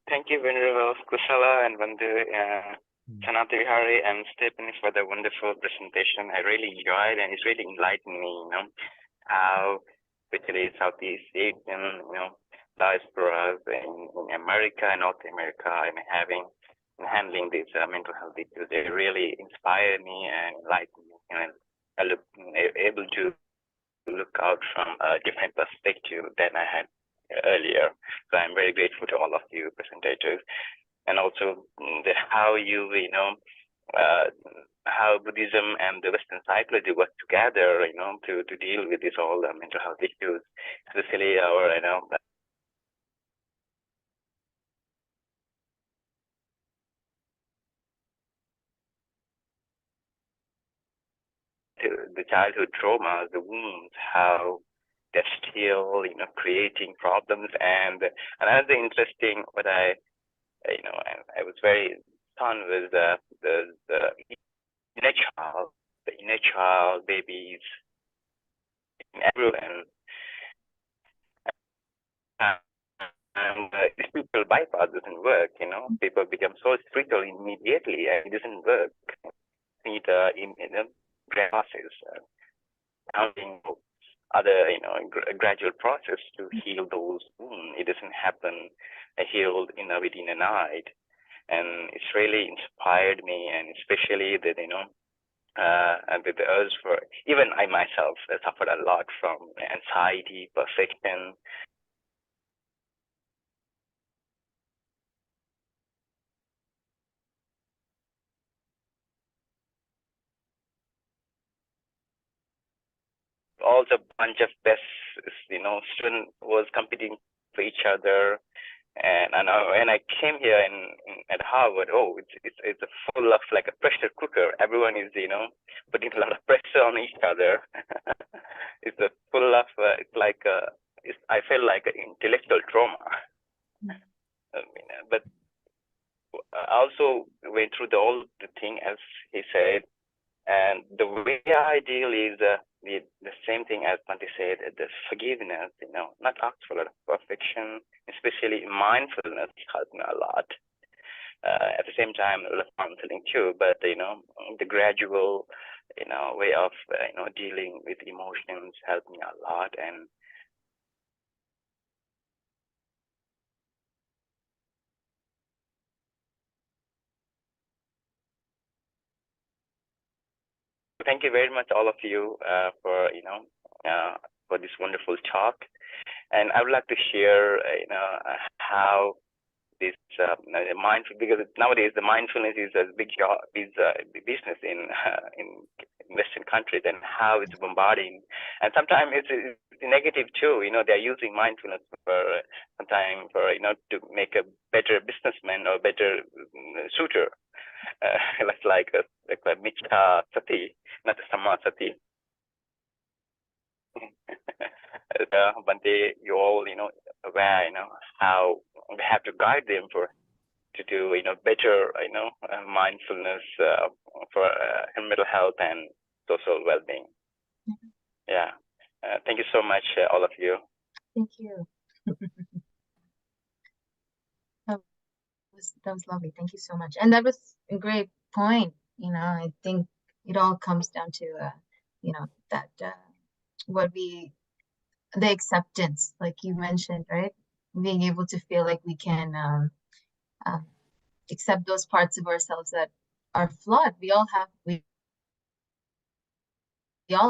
Thank you, Venerable Kusala and Vandu, Sanatha Vihari and Stephanie for the wonderful presentation. I really enjoyed and it's really enlightened me, how especially Southeast Asian, diasporas in America and North America and handling these mental health issues. They really inspire me and enlighten me, and I look able to look out from a different perspective than I had earlier. So I'm very grateful to all of you presentators, and also how you how Buddhism and the Western psychology work together, to deal with this all mental health issues, especially our the childhood traumas, the wounds, how they're still, creating problems. And another interesting, what I was very stunned with the inner child, babies, everyone. And the spiritual bypass doesn't work, people become so spiritual immediately and it doesn't work. Need in process, counting other, a gradual process to heal those wounds. It doesn't happen healed within a night. And it's really inspired me, and especially that, and with the urge for, even I myself suffered a lot from anxiety, perfection. Also, a bunch of best, students was competing for each other. And when I came here at Harvard, it's full of like a pressure cooker. Everyone is putting a lot of pressure on each other. It's full of I feel like an intellectual trauma. But I also went through all the thing as he said, and the way I deal is the same thing as Bhante said, the forgiveness, not ask for a lot of perfection, especially mindfulness helped me a lot. At the same time, a lot of counseling too, but the gradual, way of dealing with emotions helped me a lot. And thank you very much, all of you, for this wonderful talk. And I would like to share, how this mindful, because nowadays the mindfulness is a big job, is a business in Western countries, and how it's bombarding. And sometimes it's negative too. They're using mindfulness for sometimes for to make a better businessman or better suitor. like a Micha Sati, not a Sama Sati. Bhante, you all, aware, how we have to guide them to do, better, mindfulness for mental health and social well-being. Yeah. Thank you so much, all of you. Thank you. That was lovely. Thank you so much. And that was a great point. I think it all comes down to, that the acceptance, like you mentioned, right? Being able to feel like we can accept those parts of ourselves that are flawed. We all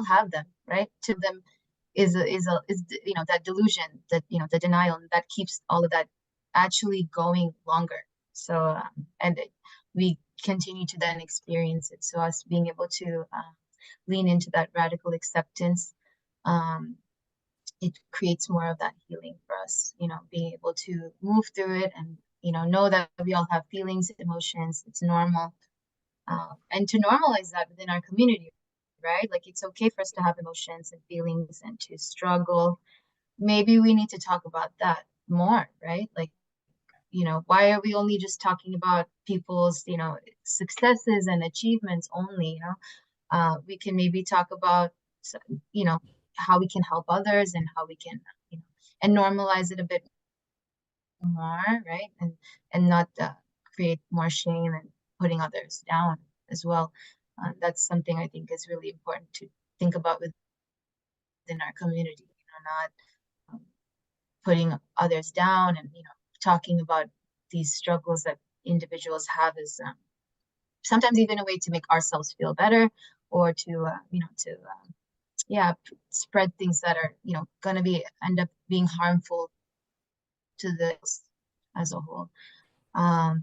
have them, right? To them is that delusion, that the denial, that keeps all of that actually going longer. So and we continue to then experience it. So us being able to lean into that radical acceptance, it creates more of that healing for us, being able to move through it and, know that we all have feelings, emotions, it's normal. and to normalize that within our community, right? Like it's okay for us to have emotions and feelings and to struggle. Maybe we need to talk about that more, right? Like, why are we only just talking about people's, successes and achievements only, we can maybe talk about, you know, how we can help others and how we can, and normalize it a bit more, right? And not create more shame and putting others down as well. That's something I think is really important to think about within our community, not putting others down and, talking about these struggles that individuals have is sometimes even a way to make ourselves feel better or to, spread things that are, going to end up being harmful to this as a whole.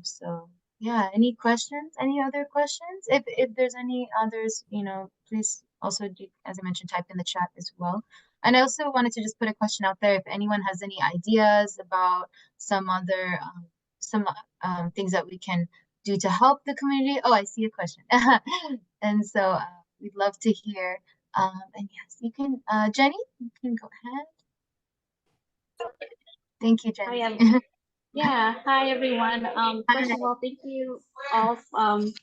So yeah, any questions? Any other questions? If there's any others, please also do, as I mentioned, type in the chat as well. And I also wanted to just put a question out there if anyone has any ideas about some other things that we can do to help the community. Oh, I see a question. And so we'd love to hear. And yes, you can, Jenny, you can go ahead. Thank you, Jenny. Yeah, hi everyone. First of all, thank you all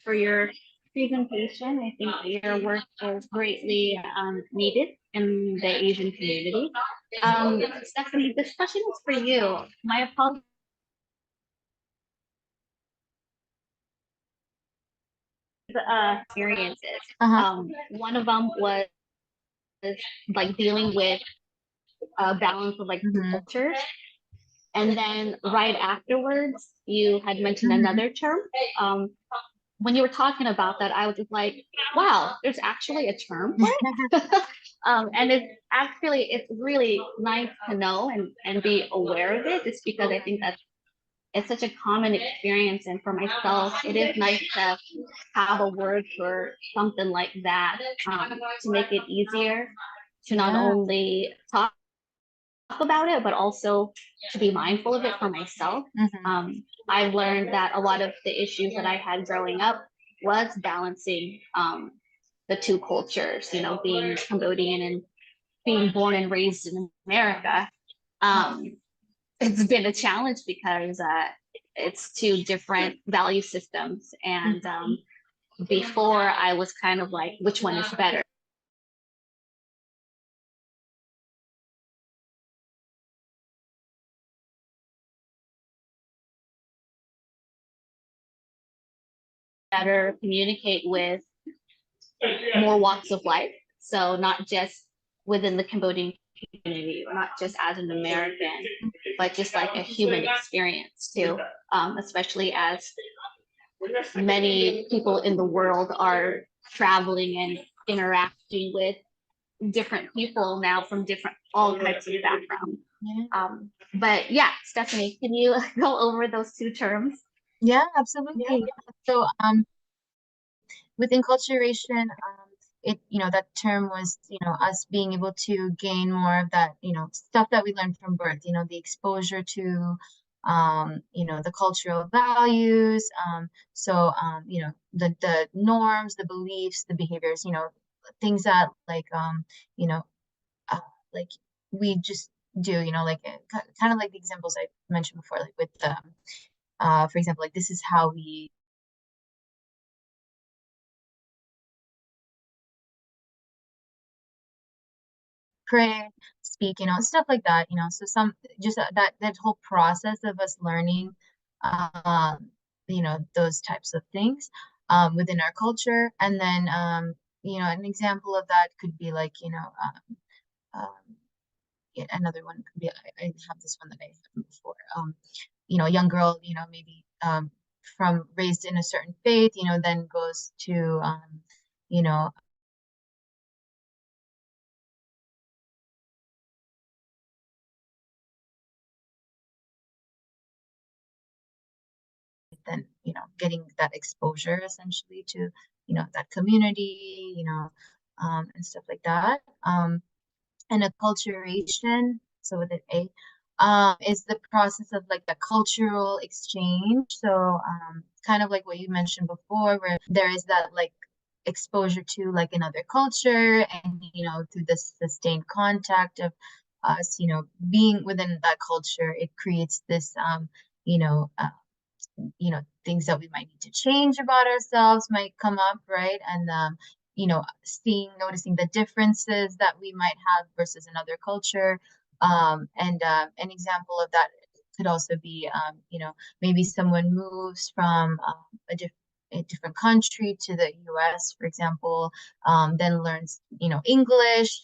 for your presentation. I think your work is greatly needed in the Asian community. Stephanie, this question is for you. My apologies. Experiences. One of them was like dealing with a balance of like cultures. And then right afterwards, you had mentioned another term. When you were talking about that, I was just like, wow, there's actually a term for it. And it's really nice to know and be aware of it, just because I think that it's such a common experience. And for myself, it is nice to have a word for something like that, to make it easier to not only talk about it, but also to be mindful of it for myself. I've learned that a lot of the issues that I had growing up was balancing the two cultures, being Cambodian and being born and raised in America. It's been a challenge because it's two different value systems. And before I was kind of like, which one is better? Better communicate with more walks of life. So not just within the Cambodian community, or not just as an American, but just like a human experience too, especially as many people in the world are traveling and interacting with different people now from all types of backgrounds. But yeah, Stephanie, can you go over those two terms? Yeah, absolutely. So with enculturation, that term was, us being able to gain more of that, stuff that we learned from birth, the exposure to, the cultural values. So, the norms, the beliefs, the behaviors, things that like, like we just do, like kind of like the examples I mentioned before, like with, for example, like this is how we pray, speak, stuff like that, so just that whole process of us learning, those types of things, within our culture. And then, an example of that could be like, another one could be, I have this one that I had before, a young girl, maybe, from raised in a certain faith, then goes to, then getting that exposure essentially to that community, and stuff like that. And acculturation, so with an A, is the process of like the cultural exchange. So kind of like what you mentioned before, where there is that like exposure to like another culture, and through the sustained contact of us, being within that culture, it creates this you know uh, things that we might need to change about ourselves might come up, right? And noticing the differences that we might have versus another culture. And an example of that could also be maybe someone moves from a different country to the US, for example, then learns English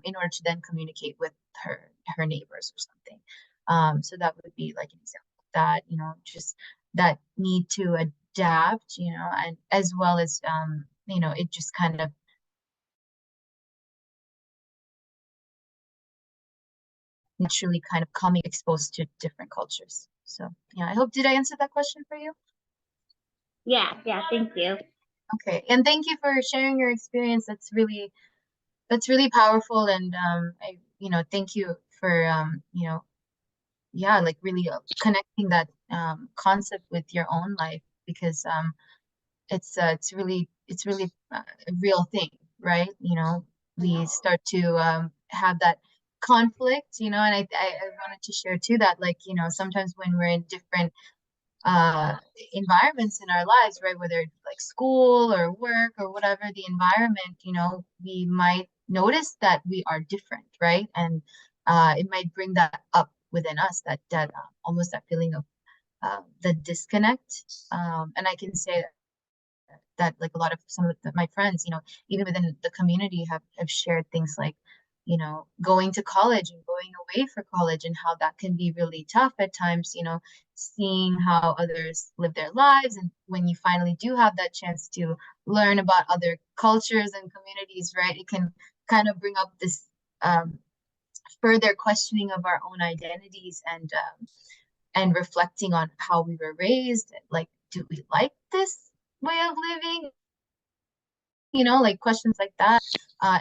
in order to then communicate with her neighbors or something. So that would be like an example of that, just that need to adapt, and as well as it just kind of naturally kind of coming exposed to different cultures. So yeah, I hope, did I answer that question for you? Yeah, thank you. Okay, and thank you for sharing your experience. That's really powerful, and I thank you for yeah, like really connecting that concept with your own life, because it's really a real thing, right? We start to have that conflict, and I wanted to share too that, like, sometimes when we're in different environments in our lives, right, whether it's like school or work or whatever the environment, we might notice that we are different, right? And it might bring that up within us, that almost that feeling of the disconnect. And I can say that like a lot of some of my friends, even within the community, have shared things like, going to college and going away for college, and how that can be really tough at times, seeing how others live their lives. And when you finally do have that chance to learn about other cultures and communities, right, it can kind of bring up this further questioning of our own identities, and reflecting on how we were raised. Like, do we like this way of living? Like questions like that.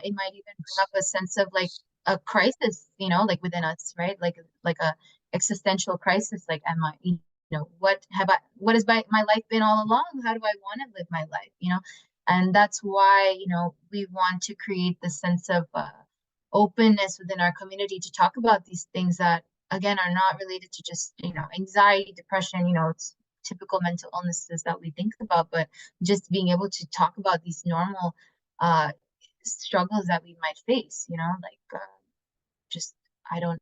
It might even bring up a sense of like a crisis, like within us, right? Like a existential crisis. Like, am I, what has my life been all along? How do I want to live my life? And that's why, we want to create this sense of openness within our community to talk about these things that, again, are not related to just, anxiety, depression, it's typical mental illnesses that we think about, but just being able to talk about these normal uh struggles that we might face, like just I don't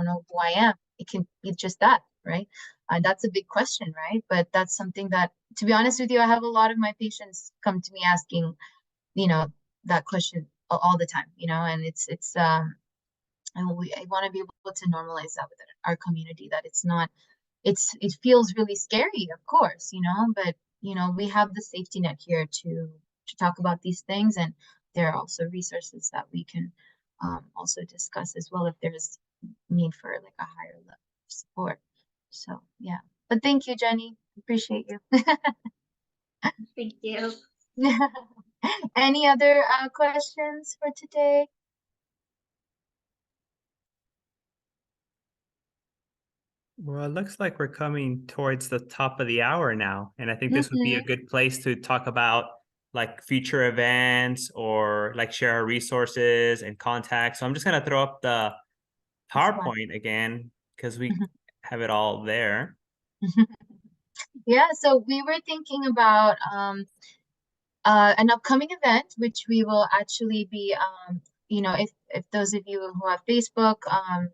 know who I am. It can be just that, right? And that's a big question, right? But that's something that, to be honest with you, I have a lot of my patients come to me asking, you know that question all the time, and it's and I want to be able to normalize that within our community, that it's not, it feels really scary, of course, but we have the safety net here to talk about these things, and there are also resources that we can also discuss as well if there's need for like a higher level of support. So yeah, but thank you, Jenny. Appreciate you. Thank you. Any other questions for today? Well, it looks like we're coming towards the top of the hour now, and I think this would be a good place to talk about like future events, or like share our resources and contacts. So I'm just gonna throw up the PowerPoint again, because we have it all there. Yeah, so we were thinking about an upcoming event, which we will actually be, if those of you who have Facebook, are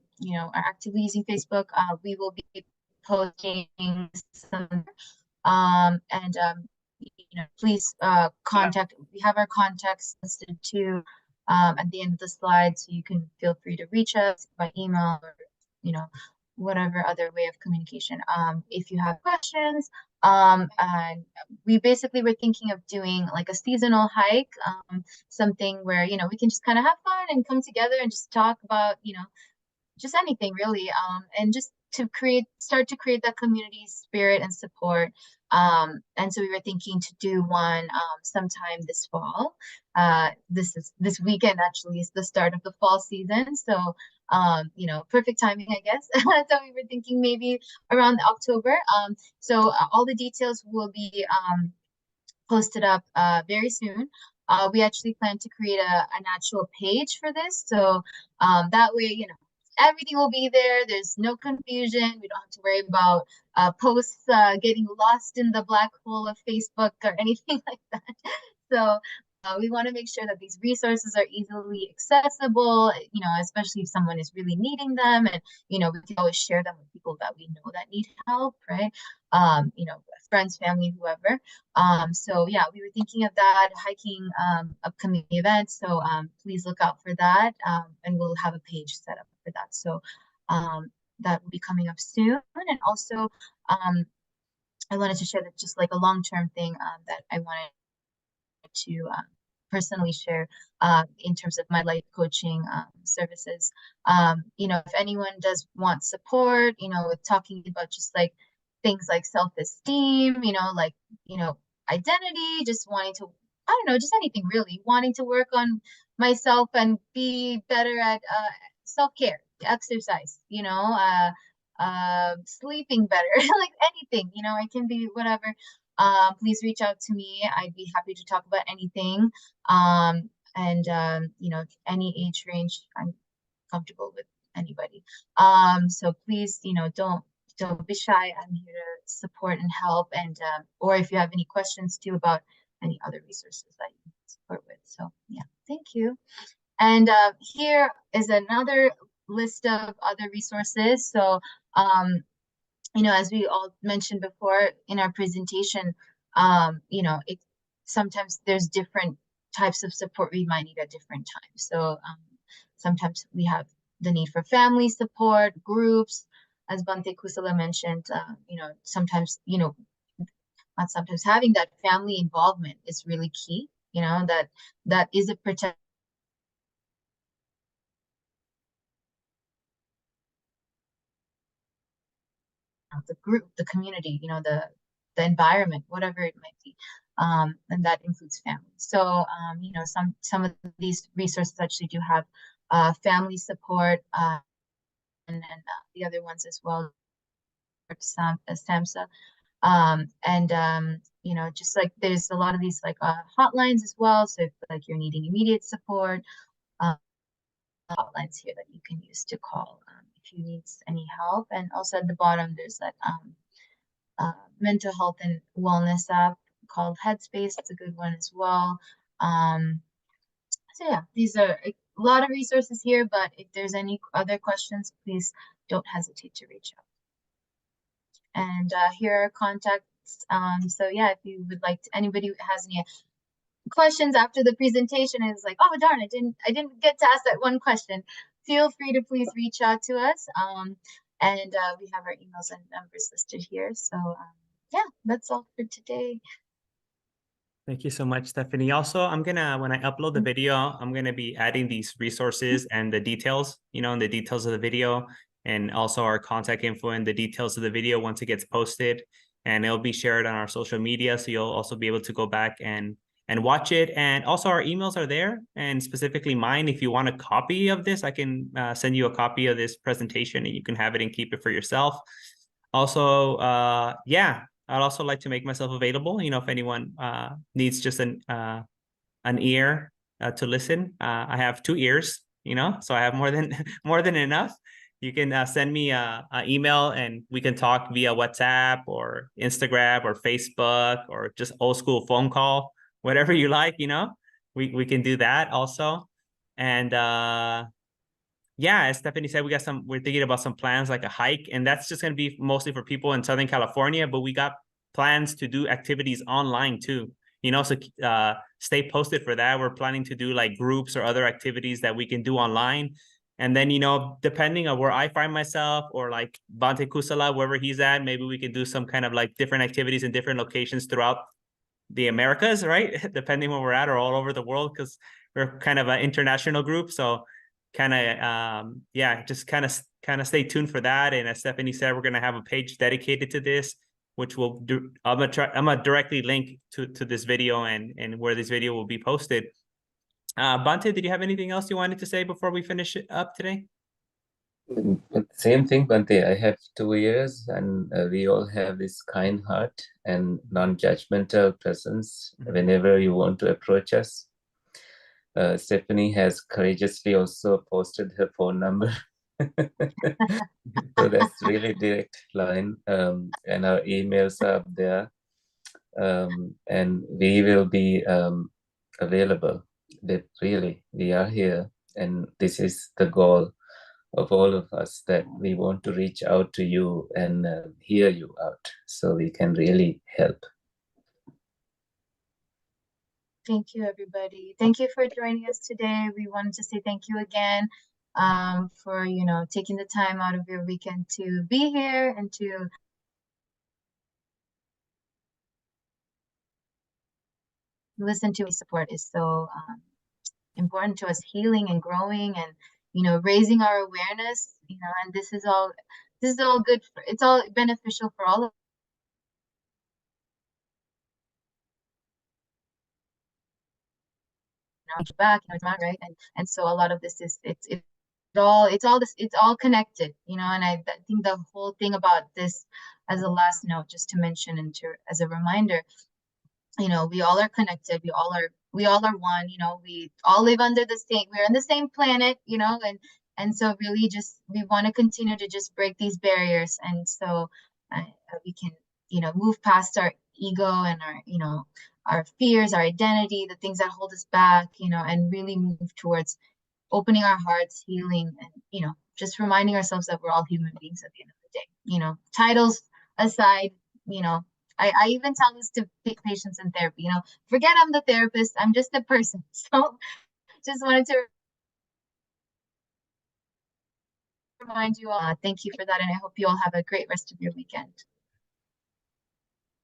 actively using Facebook, we will be posting some, and please contact. We have our contacts listed too, at the end of the slide, so you can feel free to reach us by email, or whatever other way of communication. If you have questions, and we basically were thinking of doing like a seasonal hike, something where we can just kind of have fun and come together and just talk about just anything really, and just start to create that community spirit and support. And so we were thinking to do one sometime this fall. This weekend actually is the start of the fall season. So perfect timing, I guess. So we were thinking maybe around October. So all the details will be posted up very soon. We actually plan to create an actual page for this. So that way, everything will be there. There's no confusion. We don't have to worry about posts getting lost in the black hole of Facebook or anything like that. So we want to make sure that these resources are easily accessible, especially if someone is really needing them. And, we can always share them with people that we know that need help, right? Friends, family, whoever. So yeah, we were thinking of that hiking upcoming events. So please look out for that. And we'll have a page set up for that. So that will be coming up soon. And also, I wanted to share that just like a long-term thing that I wanted to personally share in terms of my life coaching services. If anyone does want support, with talking about just like things like self-esteem, identity, just wanting to, I don't know, just anything really, wanting to work on myself and be better at self-care, exercise, sleeping better, like anything, it can be whatever. Please reach out to me. I'd be happy to talk about anything. Any age range, I'm comfortable with anybody. So please, don't be shy. I'm here to support and help. And or if you have any questions too about any other resources that you can support with. So yeah, thank you. And here is another list of other resources. So as we all mentioned before in our presentation, sometimes there's different types of support we might need at different times. So sometimes we have the need for family support, groups, as Bhante Kusala mentioned, sometimes, not sometimes, having that family involvement is really key, that is a protect. The group, the community, the environment, whatever it might be, and that includes family. So, some of these resources actually do have family support, and the other ones as well, SAMHSA, just like there's a lot of these like hotlines as well. So if like you're needing immediate support, hotlines here that you can use to call if you need any help. And also at the bottom, there's that mental health and wellness app called Headspace. That's a good one as well. So yeah, these are a lot of resources here, but if there's any other questions, please don't hesitate to reach out. And here are contacts. So yeah, if you would like to, anybody who has any questions after the presentation is like, oh darn, I didn't get to ask that one question, feel free to please reach out to us. And we have our emails and numbers listed here. So yeah, that's all for today. Thank you so much, Stephanie. Also, when I upload the video, I'm gonna be adding these resources and the details, and the details of the video, and also our contact info and the details of the video once it gets posted, and it'll be shared on our social media. So you'll also be able to go back and watch it. And also our emails are there, and specifically mine. If you want a copy of this, I can send you a copy of this presentation and you can have it and keep it for yourself. Also, yeah, I'd also like to make myself available, if anyone needs just an ear to listen. I have 2 ears, so I have more than enough. You can send me an email and we can talk via WhatsApp or Instagram or Facebook or just old school phone call, whatever you like, we can do that also. And yeah, as Stephanie said, we're thinking about some plans like a hike, and that's just going to be mostly for people in Southern California, but we got plans to do activities online too, so stay posted for that. We're planning to do like groups or other activities that we can do online. And then, depending on where I find myself or like Bhante Kusala, wherever he's at, maybe we can do some kind of like different activities in different locations throughout the Americas, right? Depending where we're at, or all over the world, because we're kind of an international group. So kind of, yeah, just kind of kind of stay tuned for that. And as Stephanie said, we're going to have a page dedicated to this, which will do. I'm gonna directly link to this video and where this video will be posted. Bante, did you have anything else you wanted to say before we finish it up today? Same thing, Bante. I have 2 years, and we all have this kind heart and non-judgmental presence whenever you want to approach us. Stephanie has courageously also posted her phone number. So that's really direct line, and our emails are up there, and we will be available. That really, we are here, and this is the goal of all of us, that we want to reach out to you and hear you out so we can really help. Thank you, everybody. Thank you for joining us today. We wanted to say thank you again for, you know, taking the time out of your weekend to be here and to listen to. Support is so important to us, healing and growing and, you know, raising our awareness, you know, and this is all good for, it's all beneficial for all of back, you know, right? And so a lot of this is it's all connected, you know. And I think the whole thing about this, as a last note, just to mention and to as a reminder, you know, we all are connected. We all are one. You know, we all live under the same. We're on the same planet, you know, and so really just we want to continue to just break these barriers, and so we can, you know, move past our ego and our, you know, our fears, our identity, the things that hold us back, you know, and really move towards opening our hearts, healing, and, you know, just reminding ourselves that we're all human beings at the end of the day. You know, titles aside, you know, I even tell this to patients in therapy, you know, forget I'm the therapist, I'm just a person. So just wanted to remind you all, thank you for that, and I hope you all have a great rest of your weekend.